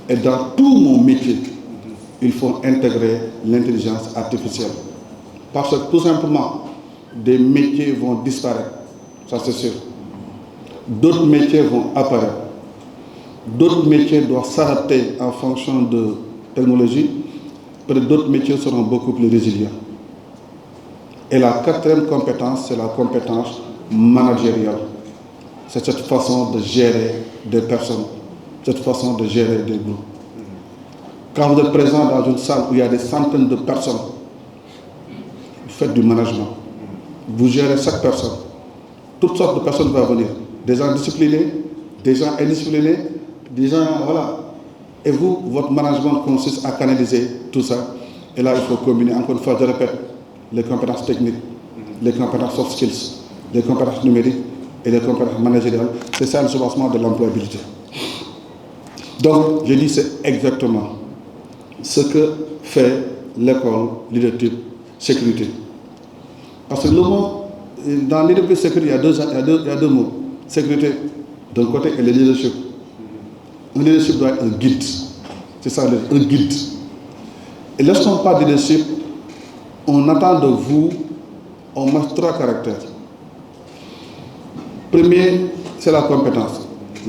Et dans tout mon métier, il faut intégrer l'intelligence artificielle. Parce que tout simplement, des métiers vont disparaître. Ça c'est sûr. D'autres métiers vont apparaître. D'autres métiers doivent s'adapter en fonction de technologie. Peut-être d'autres métiers seront beaucoup plus résilients. Et la quatrième compétence, c'est la compétence managériale. C'est cette façon de gérer des personnes, cette façon de gérer des groupes. Quand vous êtes présent dans une salle où il y a des centaines de personnes, vous faites du management. Vous gérez chaque personne. Toutes sortes de personnes vont venir. Des gens disciplinés, des gens indisciplinés, des gens, voilà. Et vous, votre management consiste à canaliser tout ça. Et là, il faut combiner, encore une fois, je répète, les compétences techniques, les compétences soft skills, les compétences numériques et les compétences managériales. C'est ça le soubassement de l'employabilité. Donc, je dis c'est exactement ce que fait l'école leadership sécurité. Parce que le mot, dans leadership sécurité, il y a deux mots. Sécurité d'un côté et le leadership. Un leadership doit être un guide. C'est ça, un guide. Et lorsqu'on parle de leadership, on attend de vous au moins 3 caractères. Premier, c'est la compétence.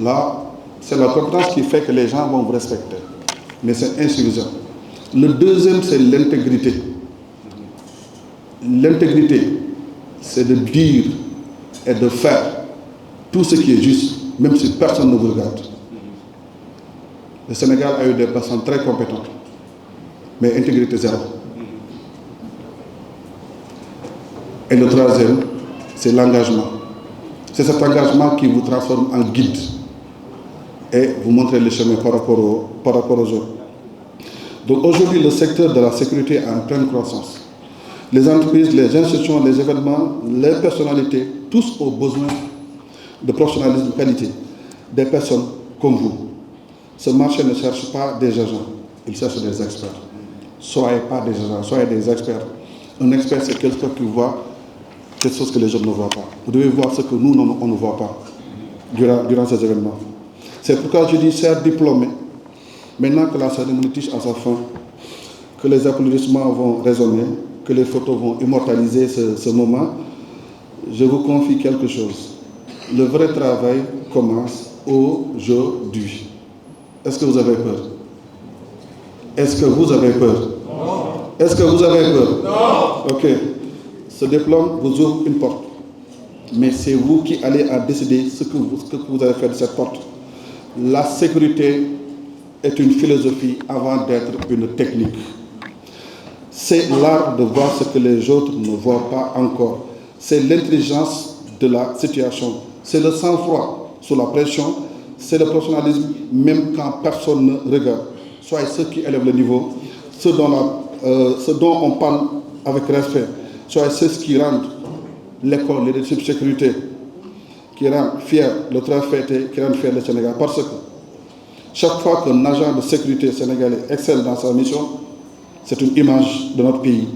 Là, c'est la compétence qui fait que les gens vont vous respecter. Mais c'est insuffisant. Le deuxième, c'est l'intégrité. L'intégrité, c'est de dire et de faire tout ce qui est juste, même si personne ne vous regarde. Le Sénégal a eu des personnes très compétentes, mais intégrité zéro. Et le troisième, c'est l'engagement. C'est cet engagement qui vous transforme en guide et vous montre le chemin par rapport aux autres. Donc aujourd'hui, le secteur de la sécurité est en pleine croissance. Les entreprises, les institutions, les événements, les personnalités, tous ont besoin de professionnalisme de qualité, des personnes comme vous. Ce marché ne cherche pas des agents, il cherche des experts. Soyez pas des agents, soyez des experts. Un expert, c'est quelqu'un qui voit quelque chose que les autres ne voient pas. Vous devez voir ce que nous, on ne voit pas durant ces événements. C'est pourquoi je dis, chers diplômés, maintenant que la cérémonie touche à sa fin, que les applaudissements vont résonner, que les photos vont immortaliser ce moment, je vous confie quelque chose. Le vrai travail commence aujourd'hui. Est-ce que vous avez peur? Est-ce que vous avez peur? Non. Est-ce que vous avez peur? Non. Ok. Ce diplôme vous ouvre une porte. Mais c'est vous qui allez à décider ce que vous allez faire de cette porte. La sécurité est une philosophie avant d'être une technique. C'est l'art de voir ce que les autres ne voient pas encore. C'est l'intelligence de la situation. C'est le sang-froid sous la pression. C'est le professionnalisme même quand personne ne regarde. Soyez ceux qui élèvent le niveau, ceux dont on parle avec respect. Soyez ceux qui rendent l'école, leadership sécurité, qui rendent fier le travail fêté, qui rendent fier le Sénégal. Parce que chaque fois qu'un agent de sécurité sénégalais excelle dans sa mission, c'est une image de notre pays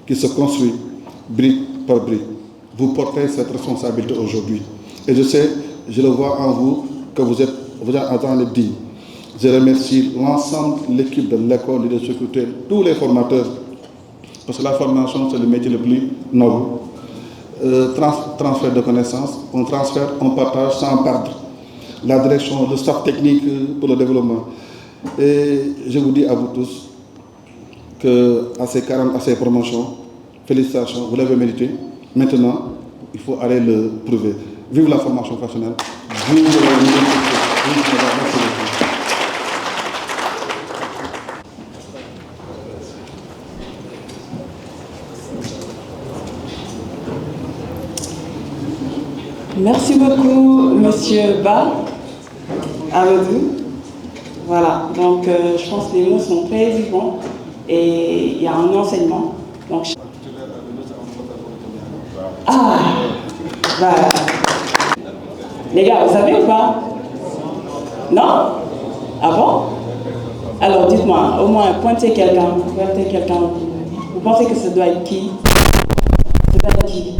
qui se construit brique par brique. Vous portez cette responsabilité aujourd'hui. Et je sais, je le vois en vous, que vous êtes en train de dire. Je remercie l'ensemble de l'équipe de l'école de sécurité, tous les formateurs, parce que la formation, c'est le métier le plus noble. Transfert de connaissances, on transfère, on partage sans perdre. La direction, le staff technique pour le développement. Et je vous dis à vous tous qu'à ces promotions, félicitations, vous l'avez mérité. Maintenant, il faut aller le prouver. Vive la formation professionnelle. Vive Merci beaucoup, Monsieur Ba. Amadou. Voilà, donc je pense que les mots sont très vivants et il y a un enseignement. Donc, bah, les gars, vous savez ou pas? Non? Ah bon? Alors dites-moi, au moins pointez quelqu'un. Vous pensez que ça doit être qui? Ça doit être qui?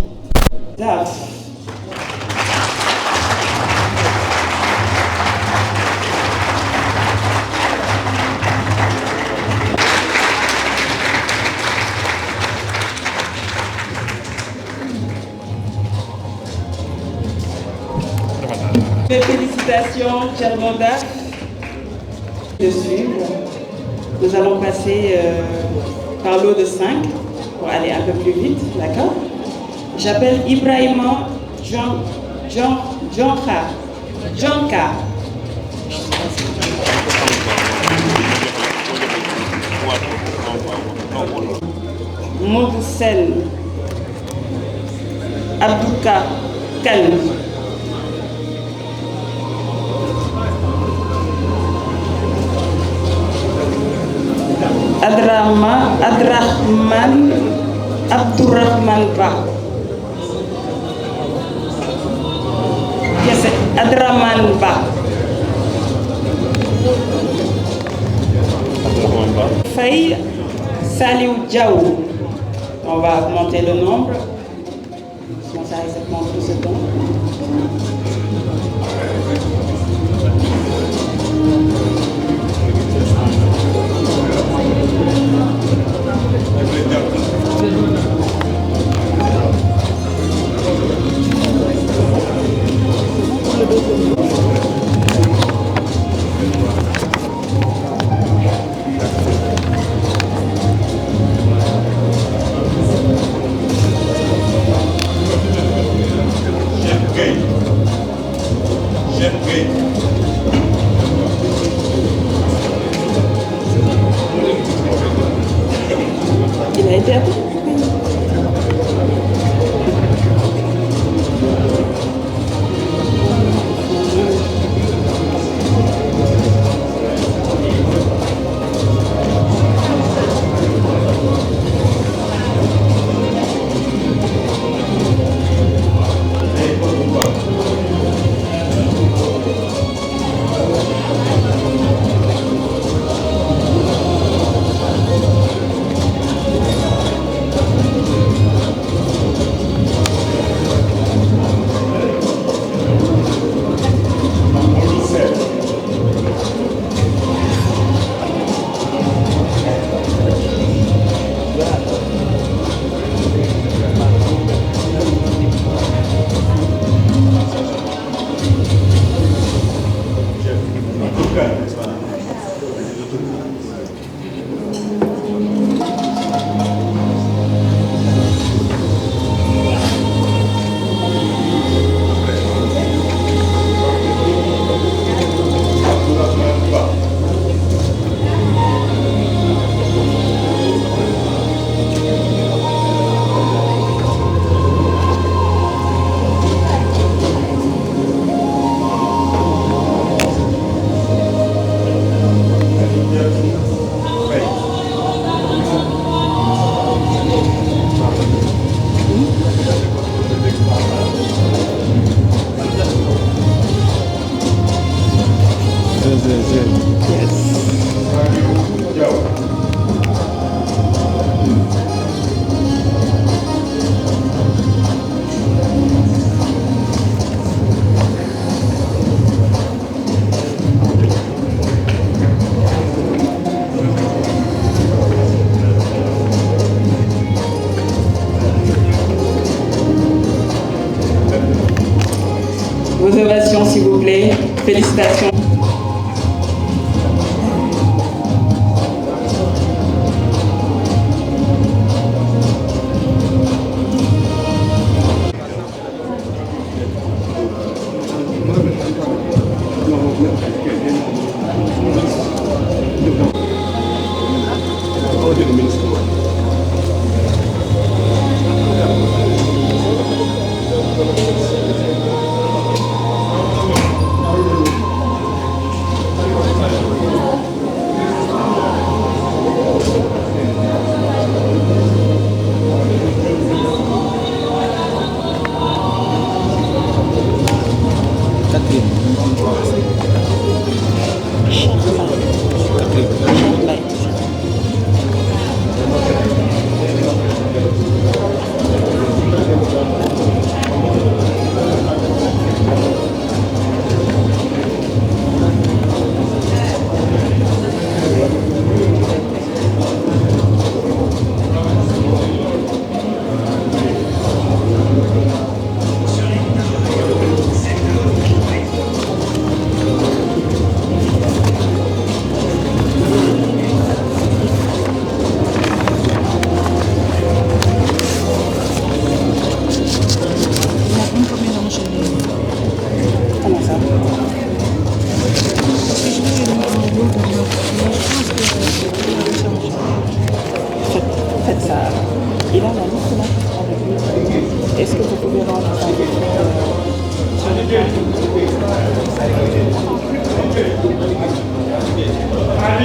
Mes félicitations, cher Robert, de suivre. Nous allons passer par l'eau de 5 pour aller un peu plus vite, d'accord? J'appelle Ibrahima Djonka. Modou Sen. Abdouka Kane. Abdourahman Ba. Yes, Adraman Ba. Faye Saliou Diaw. On va augmenter le nombre. Sinon ça risque de prendre 2 secondes. Il a été appelé. Vos ovations, s'il vous plaît. Félicitations.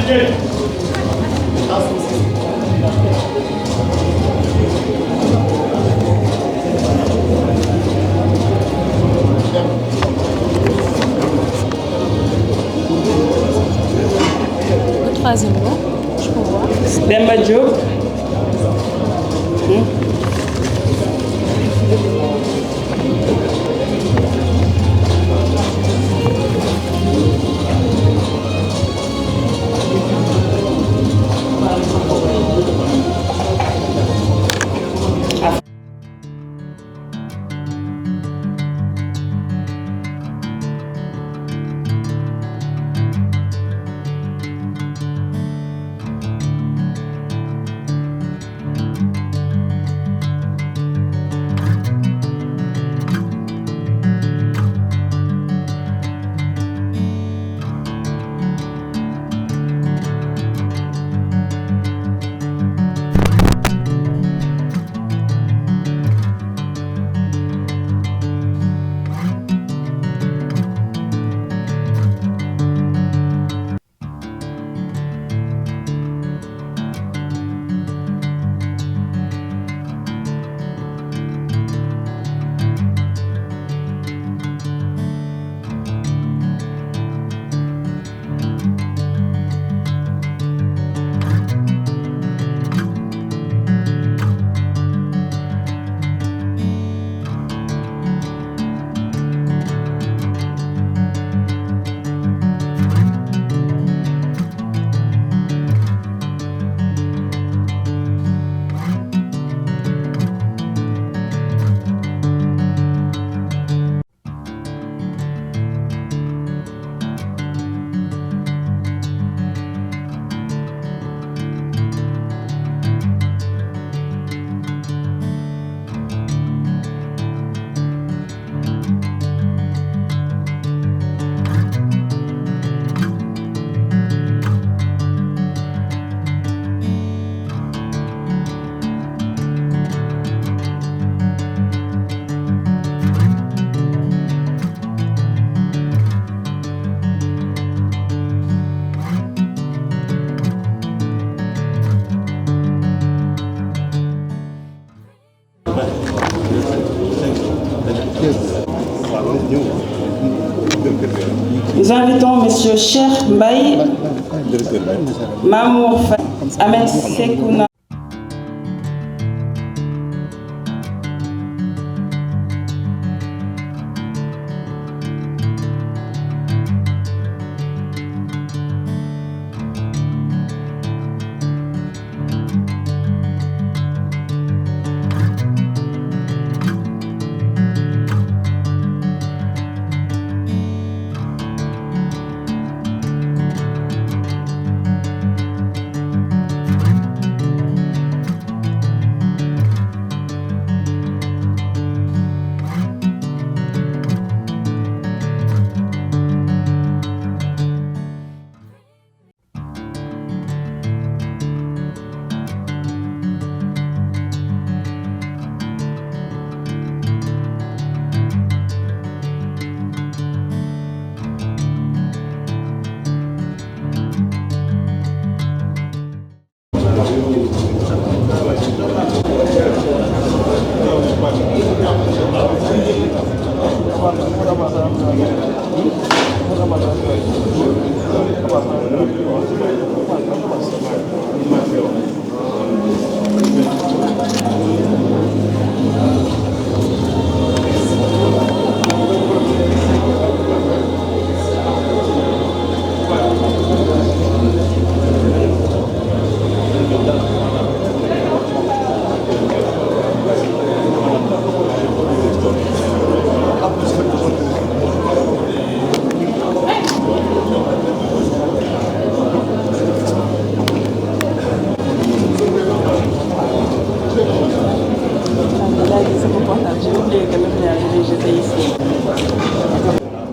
Le troisième rang, je peux voir. Demba Diop. Nous invitons M. Cheikh Mbaye, Mamour Faye, Ahmed Sekouna.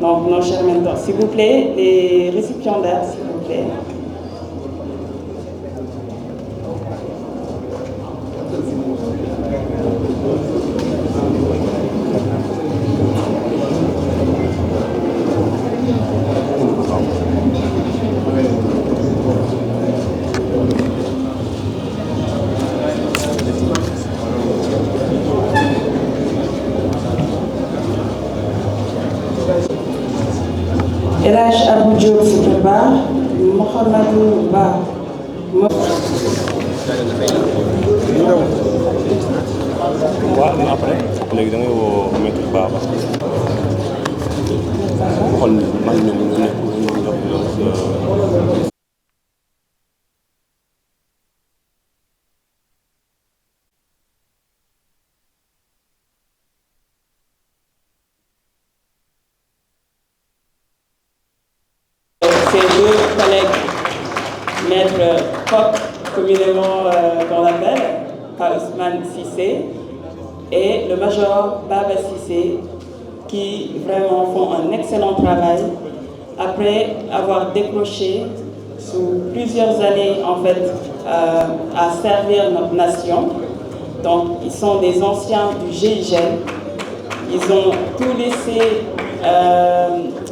Donc, nos chers mentors, s'il vous plaît, les récipiendaires, s'il vous plaît. Mouhamadou Ba. waaw après léegi da ngay woo maître Ba parce que xool man ñu nekk Ces deux collègues, maître Pop, communément qu'on appelle, par Ousmane Cissé, et le major Baba Cissé, qui vraiment font un excellent travail après avoir décroché sous plusieurs années en fait à servir notre nation. Donc ils sont des anciens du GIGN, ils ont tout laissé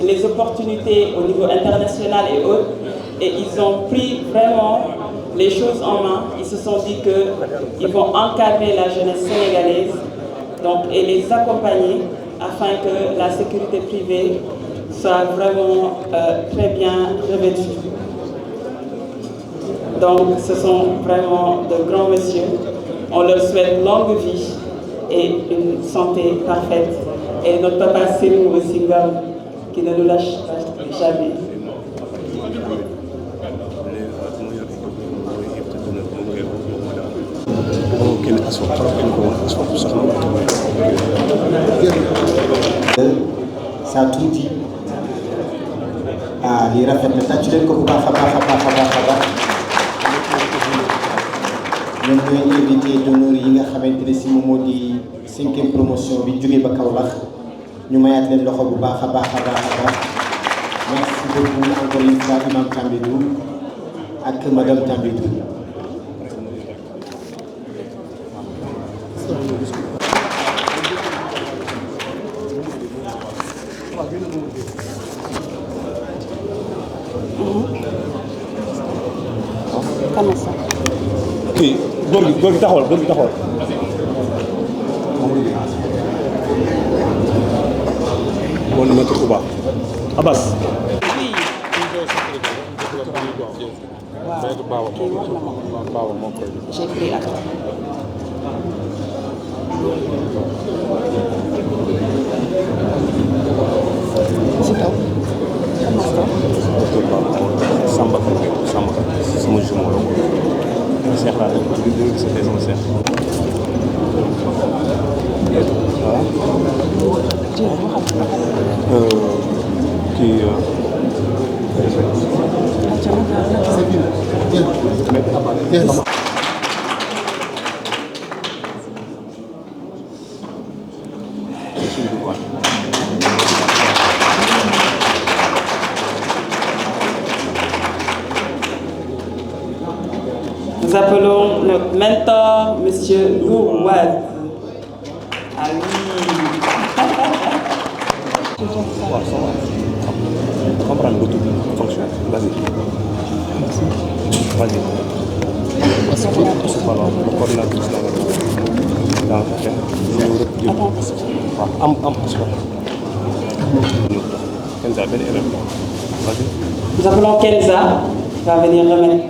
les opportunités au niveau international et autres, et ils ont pris vraiment les choses en main. Ils se sont dit qu'ils vont encadrer la jeunesse sénégalaise donc, et les accompagner afin que la sécurité privée soit vraiment très bien revêtue. Donc ce sont vraiment de grands messieurs. On leur souhaite longue vie et une santé parfaite. Et notre papa Sémou aussi, qui ne nous lâche jamais. Ça tout dit li rafet na tàcc leen ko bu baax a baax a baax a baax a baax ñoom ñooy invité d'honneur yi nga xamante ne si moom moo di 5e promotion bi jógee ba Kaolack ñu mayaat leen loxo bu baax a baax a baax a baax merci beaucoup encore une fois Imam Tambidou ak madame Tambidou. Comment ça? kii góor gi taxawal góor gi taxawal. bon maître Touba Abbas. J'ai pris acte. C'est top. Samba sama jumeau la Cheikh laa def c'était sama Cheikh Nous appelons notre mentor, Monsieur Gourouad. Ah oui. comprendre nga tout fonction vas-y vas-y Nous appelons Kenza, qui va venir remettre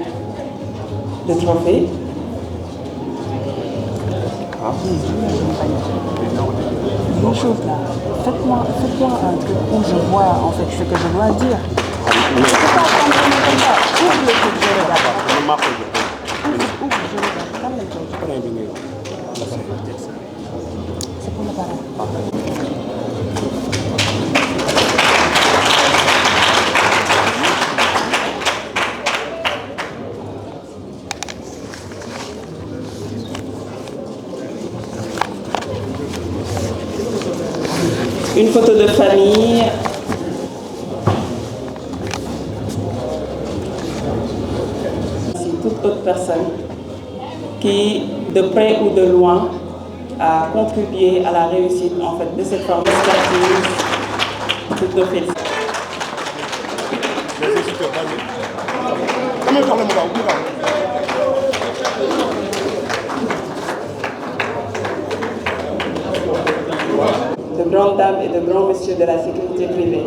le trophée. Une chose là, faites-moi un truc où je vois en fait ce que je dois dire. Je ne peux pas attendre comme ça. Ouvre le truc, je regarde. Ouvre, je regarde. Comme les choses. C'est pour le parent. Une photo de famille. C'est toute autre personne qui, de près ou de loin, a contribué à la réussite en fait, de cette formation. Toutes nos félicitations. De grandes dames et de grands messieurs de la sécurité privée.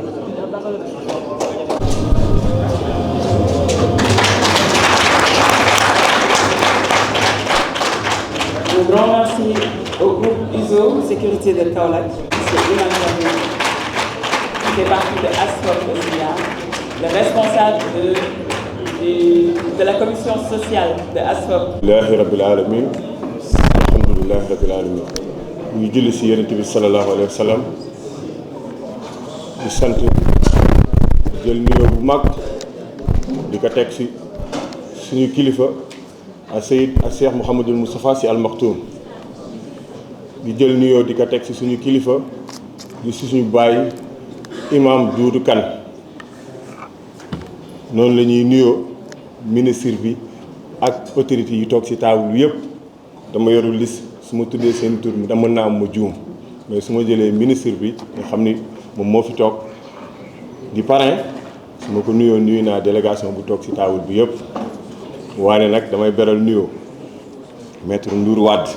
sécurité de Kaolack, M. Iman Diagne, qui fait partie de ASFOP aussi, le responsable de la commission sociale de ASFOP. Alhamdulillahi rabbil alamin. Alhamdulillahi rabbil alamin. ñu julli si Yonent bi sallallahu alayhi wa sallam di sant jël nuyoo bu mag di ko teg si suñu kilifa a Seyid a Cheikh Mouhamadul Moustapha Sy Al Maktoum di jël nuyoo di ko teg si suñu kilifa di suñu baay imam Doudou Kane noonu la ñuy nuyoo ministre bi ak autorité yi toog si table bi yëpp dama yorul liste su ma tuddee seen tur mi dama naa am ma juum mais su ma jëlee ministre bi nga xam ni moom moo fi toog di parrain su ma ko nuyoo nuyu naa délégation bu toog si table bi yëpp waane nag damay beral nuyoo maître Ndour Wade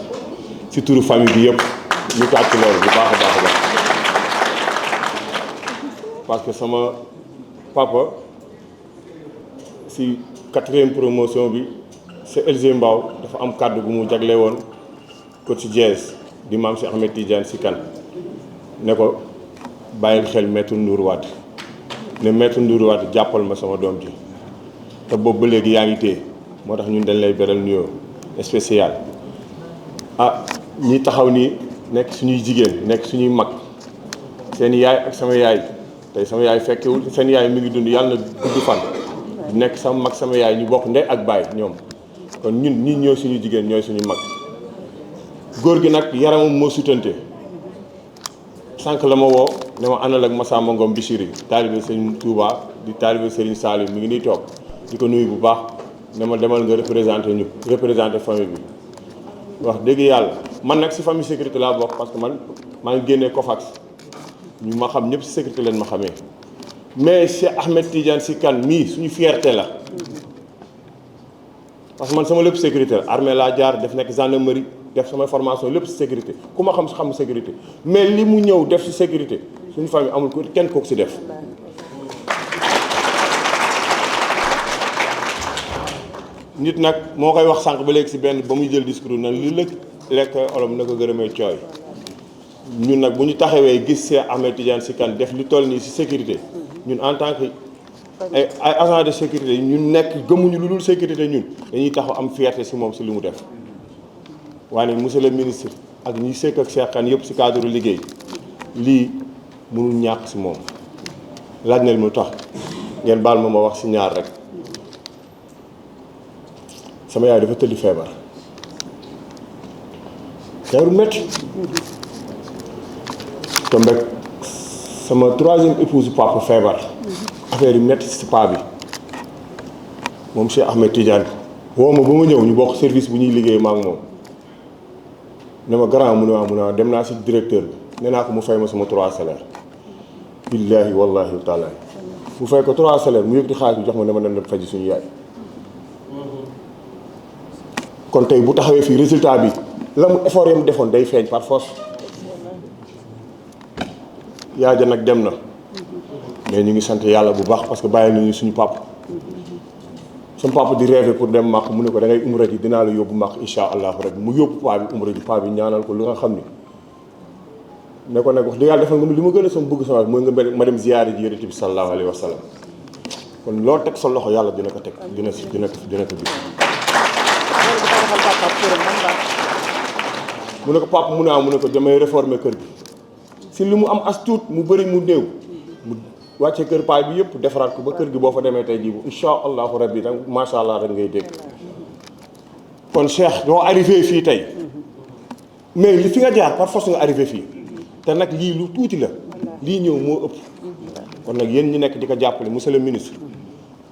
si turu famille bi yëpp ñu tàcc loolu bu baax a baax a baax parce que sama papa si 4e promotion bi sa LG Mbao dafa am kàddu gu mu jagle woon coach Diaz di maam si Ahmed Tidiane Sy Kane ne ko bàyyil xel maître Ndour Wade ne maître Ndour Wade jàppal ma sama doom ji te boobu ba léegi yaa ngi téye moo tax ñun dañ lay beral nuyoo spécial ñi taxaw nii nekk suñuy jigéen nekk suñuy mag seen yaay ak sama yaay tey sama yaay fekkewul seen yaay mi ngi dund yàlla na gudd fan nekk sama mag sama yaay ñu bokk ndey ak baay ñoom kon ñun ñi ñooy suñu jigéen ñooy suñu mag góor gi nag yaramam moo sutante sànq la ma woo ne ma àndal ak Massamba Ngom Bichiri taalibe Serigne Touba di taalibe Serigne Saliou mi ngi nii toog di ko nuyu bu baax ne ma demal nga représenté famille bi wax dëgg yàlla man nag si famille sécurité laa bokk parce que man maa ngi génnee COFAX ñu ma xam ñëpp si sécurité leen ma xamee mais Cheikh Ahmed Tidiane Sy Kane mii suñu fierté la parce que man sama lépp sécurité la armée laa jaar def nekk gendarmerie def sama formation lépp si sécurité ku ma xam sécurité mais li mu ñëw def si sécurité suñu famille amul ko kenn kooku si def nit nag moo koy wax sànq ba léegi si benn ba muy jël discours na li lekk olom na ko gërëmee cooy ñun nag bu ñu taxawee gis Cheikh Ahmed Tidiane Sy Kane def lu toll nii si sécurité ñun en tant que ay agent de sécurité ñun nekk gëmuñu lu dul sécurité ñun dañuy taxaw am fierté si moom si li mu def waaye monsieur le ministre ak ñi sekk ak Cheikh Kane yëpp si cadre liggéey lii mënul ñàkk si moom laaj na mu tax ngeen baal ma wax si ñaar rek sama yaay dafa tëdd feebar métti tombe sama 3e épouse papa feebar affaire yi métti si paa bi moom Cheikh Ahmed Tidiane woo ma ba ma ñëw ñu bokk service bu ñuy liggéey ma ak moom ne ma grand mu ne dem naa si directeur bi nee naa ko mu fay ma sama 3 salaires billaahi wallaahi taala mu fay ko 3 salaires mu yëg di xaalis bi jox ma ne ma dem faji suñu yaay kon tey bu taxawee fii résultat bi la mu effort yam defoon day feeñ par force yaay ja nag dem na mais ñu ngi sant yàlla bu baax parce que bàyyi nañu suñu papa sama papa di rêvé pour dem màq mu ne ko da ngay umra ji dinaa la yóbbu màq incha allahu rabbi mu yóbbu paa bi umra ji paa bi ñaanal ko lu nga xam ni ne ko nag wax dëgg yàlla defal nga li ma gën a sama bëgg sama mooy nga ma dem ziyaare ji yonent bi sallallahu alayhi wa sallam kon loo teg sa loxo yàlla dina ko teg dina ko gis mu ne ko papa mu ne ko damay réformer kër gi si li mu am as tuut mu bëri mu néew mu wàcce kër paay bi yëpp defaraat ko ba kër gi boo fa demee tey jii incha allahu rabbi nag macha allah rek ngay dégg kon Cheikh doo arrivé fii tey mais li fi nga jaar par force nga arrivé fii te nag lii lu tuuti la lii ñëw moo ëpp kon nag yéen ñi nekk di ko jàppale monsieur le ministre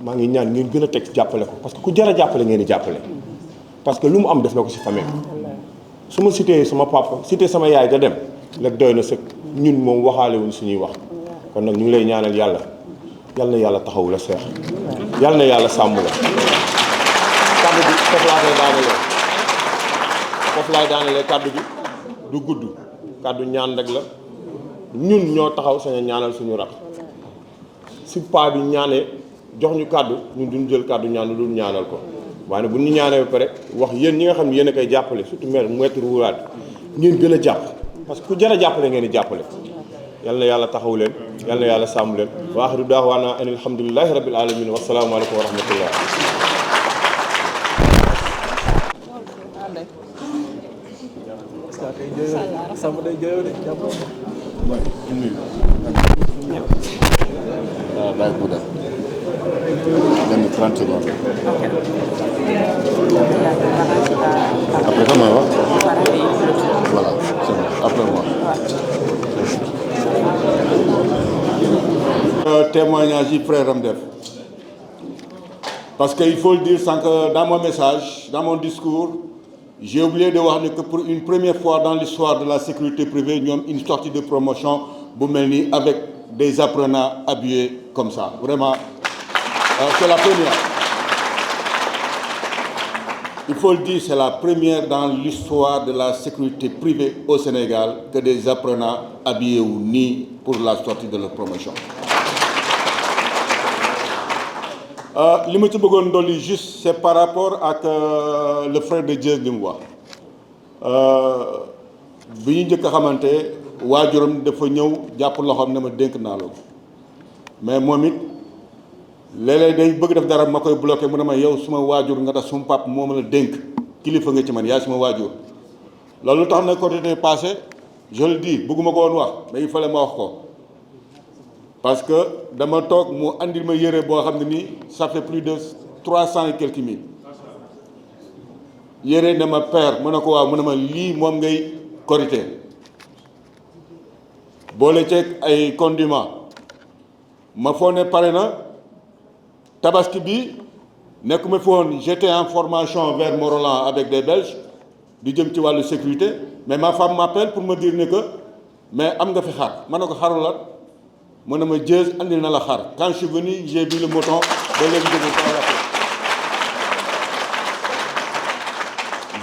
maa ngi ñaan ngeen gën a teg jàppale ko parce que ku jar a jàppale ngeen di jàppale parce que lu mu am def na ko si famille su ma cité sama papa cité sama yaay da dem rek doy na sëkk ñun moom waxaale wuñ suñuy wax kon nag ñu ngi lay ñaanal yàlla yal na yàlla taxawu la Cheikh yal na yàlla sàmm la kàddu bi foofu laay daanelee kàddu gi du gudd kàddu ñaan rek la ñun ñoo taxaw sañ a ñaanal suñu rax si paa bi ñaanee jox ñu kàddu ñun duñ jël kàddu ñaan lu dul ñaanal ko waaye bu ñu ñaanee ba pare wax yéen ñi nga xam ne yéen a koy jàppale surtout maître Wade ngeen gën a jàpp parce que ku jar a jàppale ngeen di jàppale yal na yàlla taxaw leen yal na yàlla sàmm leen wa axiru daawaana an alhamdulillahi rabbil alamin wa salaamu aleykum wa rahmatullah. Bàyyi ko def benn 30 secondes. Après ça, moi, voilà, c'est bon. Après moi. Témoignage yi frère am def parce que il faut le dire sans que dans mon message, dans mon discours, j'ai oublié de wax ne que pour une première fois dans l'histoire de la sécurité privée ñoom une sortie de promotion bu mel ni avec des apprenants habillés comme ça vraiment c'est la première. Il faut le dire, c'est la première dans l'histoire de la sécurité privée au Sénégal que des apprenants habillés ou nus pour la sortie de leur promotion. li ma ci bëggoon dolli juste c'est par rapport ak le frère de Dieu li mu wax bi ñu njëkk a xamante waajuram dafa ñëw jàpp loxoom ne ma dénk naa la mais moom it léeg-léeg day bëgg def dara ma koy bloqué mu ne ma yow suma waajur nga tax suma pap moo ma la dénk kilifa nga ci man yaay suma waajur loolu tax na côté passé je le dis bëgguma ko woon wax mais il fallait ma wax ko parce que dama toog mu andil ma yére boo xam ne nii ça fait plus de 300 et quelques mille yére ne ma père mu ne ko waaw mu ne ma lii moom ngay korité boole ceeg ay condiments ma foo ne pare na tabaski bi nekkuma fi woon j'étais en formation vers Morolan avec des Belges di jëm ci wàllu sécurité mais ma femme m'appelle pour me dire ne que mais am nga fi xar ma ne ko xaru la mu ne ma Dieu andil na la xar quand je suis venu j'ai vu le mouton ba léegi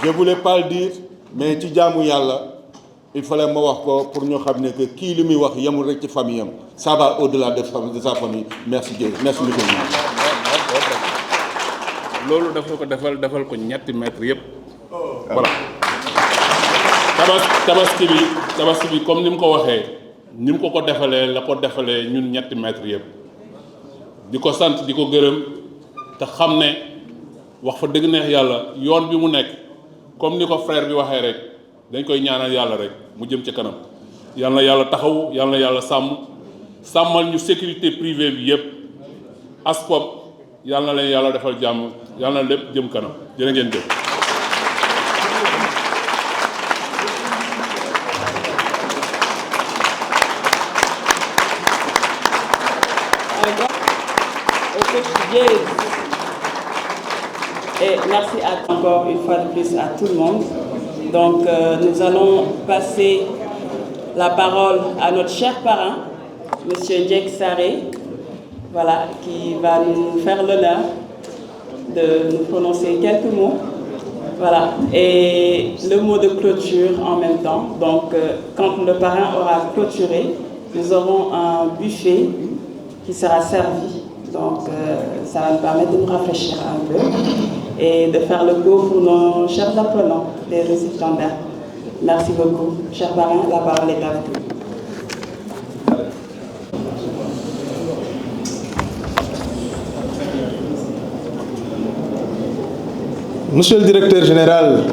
je voulais pas le dire mais ci jaamu yàlla il fallait ma wax ko pour ñu xam ne que kii li muy wax yemul rek ci famille am ça va au-delà de sa famille merci Dieu merci monsieur le ministre. loolu dafa ko defal ko ñetti mètres yëpp voilà tabaski bi comme ni mu ko waxee ni mu ko defalee la ko defalee ñun ñetti mètres yëpp di ko sant di ko gërëm te xam ne wax fa dëgg neex yàlla yoon bi mu nekk comme ni ko frère bi waxee rek dañ koy ñaanal yàlla rek mu jëm ci kanam yal na yàlla taxaw yal na yàlla sàmmal ñu sécurité privée bi yëpp ASCOP yal na leen yàlla defal jàmm yal na lépp jëm kanam jërë ngeen jëf. Et merci encore une fois de plus à tout le monde. Donc nous allons passer la parole à notre cher parrain, Monsieur Diek Saré, voilà, qui va nous faire l'honneur de nous prononcer quelques mots. Voilà, et le mot de clôture en même temps. Donc quand le parrain aura clôturé, nous aurons un buffet qui sera servi. Donc ça va nous permettre de nous rafraîchir un peu et de faire le go pour nos chers apprenants, les récipiendaires. Merci beaucoup. Cher parrain, la parole est à vous. Monsieur le directeur général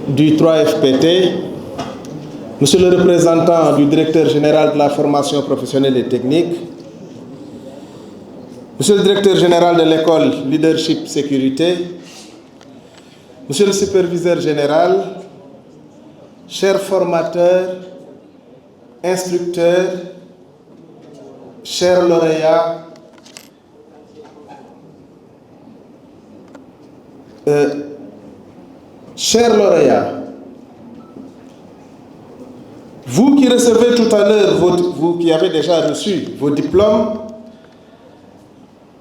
du 3FPT, Monsieur le représentant du directeur général de la formation professionnelle et technique, Monsieur le directeur général de l'école Leadership Sécurité, Monsieur le superviseur général, chers formateurs, instructeurs, chers lauréats, chers lauréats, vous qui recevez tout à l'heure, vous qui avez déjà reçu vos diplômes,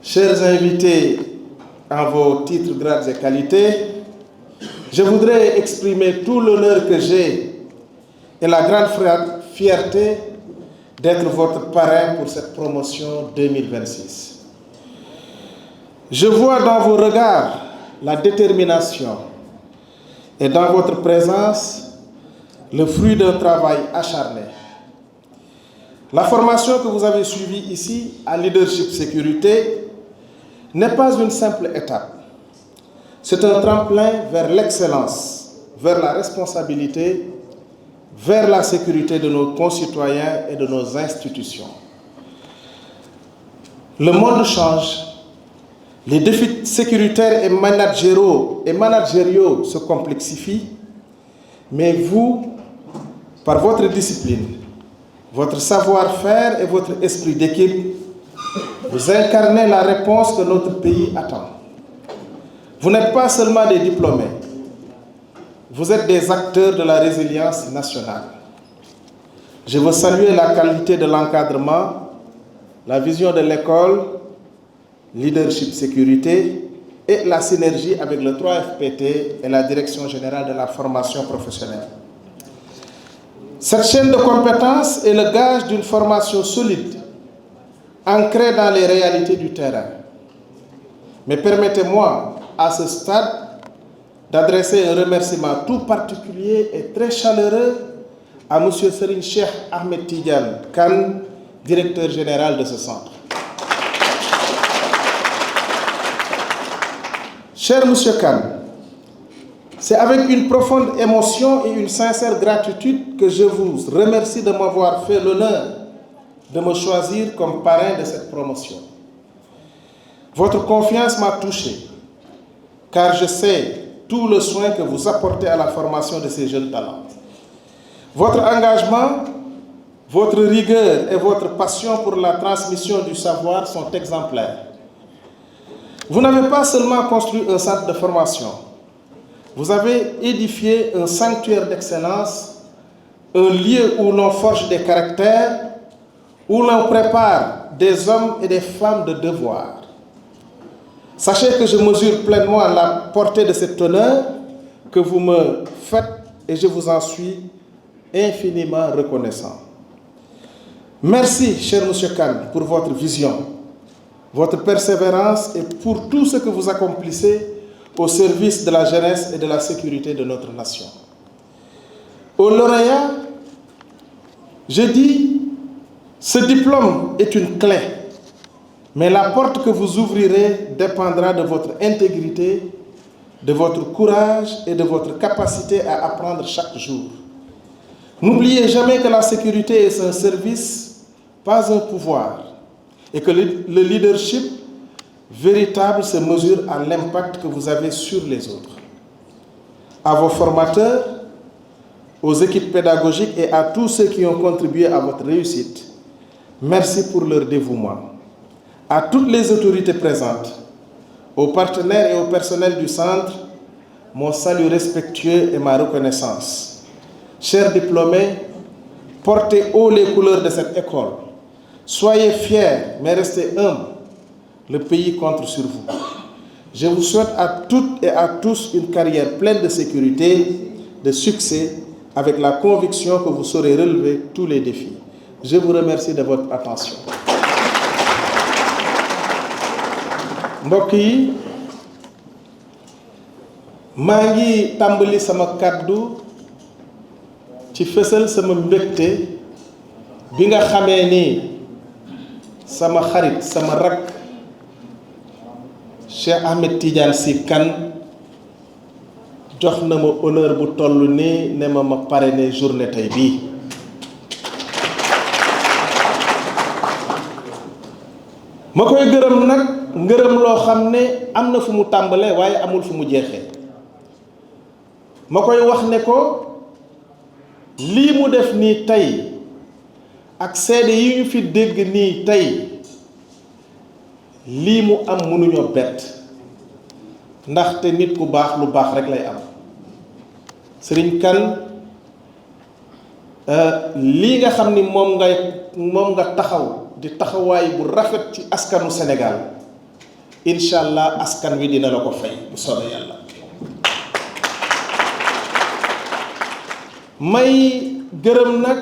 chers invités en vos titres, grades et qualités, je voudrais exprimer tout l'honneur que j'ai et la grande fierté d'être votre parrain pour cette promotion 2026. Je vois dans vos regards la détermination est dans votre présence le fruit d'un travail acharné. La formation que vous avez suivie ici à Leadership Sécurité n'est pas une simple étape. C'est un tremplin vers l'excellence, vers la responsabilité, vers la sécurité de nos concitoyens et de nos institutions. Le monde change, les défis sécuritaires et managériaux se complexifient, mais vous, par votre discipline, votre savoir-faire et votre esprit d'équipe, vous incarnez la réponse que notre pays attend. Vous n'êtes pas seulement des diplômés, vous êtes des acteurs de la résilience nationale. Je veux saluer la qualité de l'encadrement, la vision de l'école, Leadership Sécurité et la synergie avec le 3FPT et la Direction générale de la formation professionnelle. Cette chaîne de compétences est le gage d'une formation solide, ancrée dans les réalités du terrain. Mais permettez-moi, à ce stade, d'adresser un remerciement tout particulier et très chaleureux à M. Serigne Cheikh Ahmed Tidiane Kane, directeur général de ce centre. Cher M. Kane, c'est avec une profonde émotion et une sincère gratitude que je vous remercie de m'avoir fait l'honneur de me choisir comme parrain de cette promotion. Votre confiance m'a touché, car je sais tout le soin que vous apportez à la formation de ces jeunes talents. Votre engagement, votre rigueur et votre passion pour la transmission du savoir sont exemplaires. Vous n'avez pas seulement construit un centre de formation, vous avez édifié un sanctuaire d'excellence, un lieu où l'on forge des caractères, où l'on prépare des hommes et des femmes de devoir. Sachez que je mesure pleinement la portée de cet honneur que vous me faites et je vous en suis infiniment reconnaissant. Merci, cher M. Kane, pour votre vision, votre persévérance et pour tout ce que vous accomplissez au service de la jeunesse et de la sécurité de notre nation. Au lauréat, je dis, ce diplôme est une clé, mais la porte que vous ouvrirez dépendra de votre intégrité, de votre courage et de votre capacité à apprendre chaque jour. N'oubliez jamais que la sécurité est un service, pas un pouvoir, et que le leadership véritable se mesure à l'impact que vous avez sur les autres. À vos formateurs, aux équipes pédagogiques et à tous ceux qui ont contribué à votre réussite, merci pour leur dévouement. À toutes les autorités présentes, aux partenaires et au personnel du centre, mon salut respectueux et ma reconnaissance. Chers diplômés, portez haut les couleurs de cette école. Soyez fiers, mais restez humbles. Le pays compte sur vous. Je vous souhaite à toutes et à tous une carrière pleine de sécurité, de succès, avec la conviction que vous saurez relever tous les défis. Je vous remercie de votre attention. mbokk yi maa ngi tàmbali sama kàddu ci fësal sama mbégte bi nga xamee ni sama xarit sama rak Cheikh Ahmed Tidiane Sy Kane jox na ma honneur bu toll nii ne ma parrainé journée tey bii. ma koy gërëm nag ngërëm loo xam ne am na fu mu tàmbalee waaye amul fu mu jeexee ma koy wax ne ko lii mu def nii tey ak seede yi ñu fi dégg nii tey lii mu am mënuñoo bett ndaxte nit ku baax lu baax rek lay am Serigne Kane lii nga xam ni moom nga taxaw di taxawaay bu rafet ci askanu Sénégal incha allah askan wi dina la ko fay bu soobee yàlla. may gërëm nag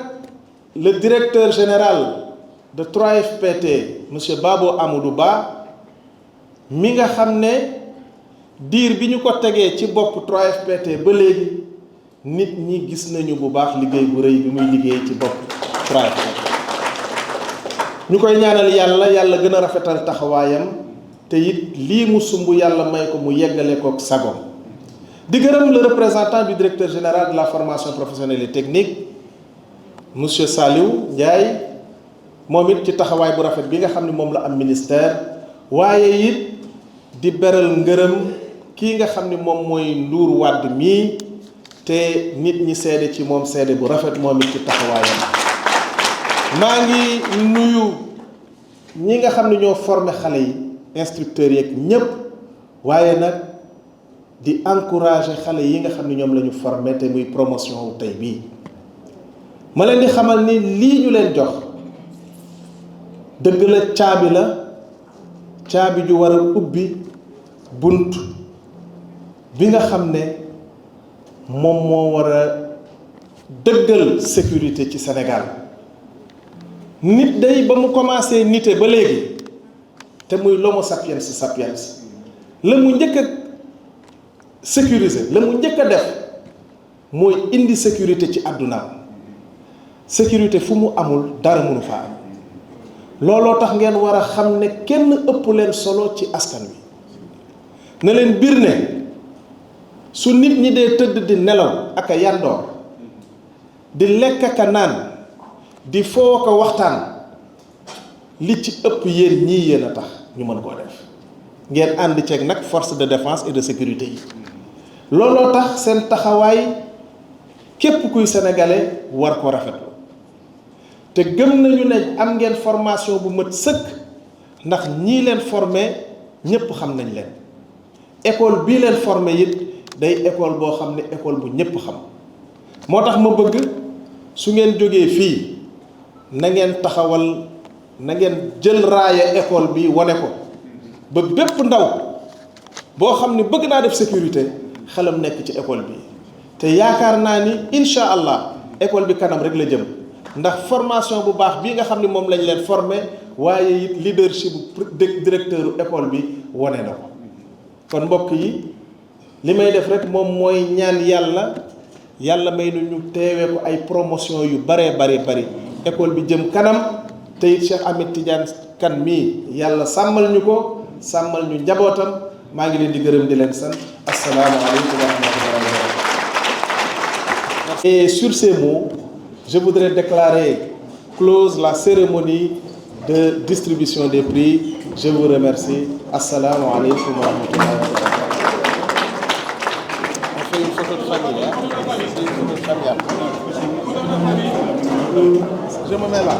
le directeur général de 3FPT monsieur Babo Amadou Ba mi nga xam ne diir bi ñu ko tegee ci bopp 3FPT ba léegi nit ñi gis nañu bu baax liggéey bu rëy bi muy liggéey ci bopp 3FPT ñu koy ñaanal yàlla gën a rafetal taxawaayam te it lii mu sumb yàlla may ko mu yeggale kook sagom di gërëm le représentant du directeur général de la formation professionnelle et technique monsieur Saliou Ndiaye moom it ci taxawaay bu rafet bi nga xam ne moom la am ministère waaye it di beral ngërëm kii nga xam ne moom mooy Ndour Wade mii te nit ñi seede ci moom seede bu rafet moom it ci taxawaayam maa ngi nuyu ñi nga xam ne ñoo formé xale yi instructeurs yeeg ñépp waaye nag di encourager xale yi nga xam ne ñoom la ñu formé te muy promotion wu tey bii ma leen di xamal ni lii ñu leen jox dëgg la caabi ju war a ubbi bunt bi nga xam ne moom moo war a dëggal sécurité ci Sénégal nit day ba mu commencé nite ba léegi te muy l'homo sapiens sapiens la mu njëkk a sécuriser la mu njëkk a def mooy indi sécurité ci àddunaam sécurité fu mu amul dara mënu fa am looloo tax ngeen war a xam ne kenn ëpp leen solo ci askan wi na leen biir ne su nit ñi dee tëdd di nelaw ak a yandoor di lekk ak a naan di foo ko waxtaan li ci ëpp yéen ñii yéen a tax ñu mën koo def ngeen ànd ceeg nag force de défense et de sécurité yi looloo tax seen taxawaay képp kuy sénégalais war ko rafetlu te gëm nañu ne am ngeen formation bu mat sëkk ndax ñii leen formé ñépp xam nañ leen école bii leen formé it day école boo xam ne école bu ñépp xam moo tax ma bëgg su ngeen jógee fii na ngeen taxawal na ngeen jël raaya école bi wane ko ba bépp ndaw boo xam ne bëgg naa def sécurité xelam nekk ci école bi te yaakaar naa ni incha allah école bi kanam rek la jëm ndax formation bu baax bii nga xam ne moom lañ leen formé waaye it leadership directeur école bi wane na ko kon mbokk yi li may def rek moom mooy ñaan yàlla may nu ñu teewee ko ay promotion yu bari école bi jëm kanam te it Cheikh Ahmed Tidiane Kane mii yàlla sàmmal ñu ko sàmmal ñu njabootam maa ngi leen di gërëm di leen sant asalaamaaleykum wa rahmatullahi wa barakatuh. Et sur ces mots, je voudrais déclarer close la cérémonie de distribution des prix. Je vous remercie. Assalamu alaikum wa rahmatullahi wa barakatuh. On fait une photo de famille, hein? C'est une photo de famille. Je me mets là.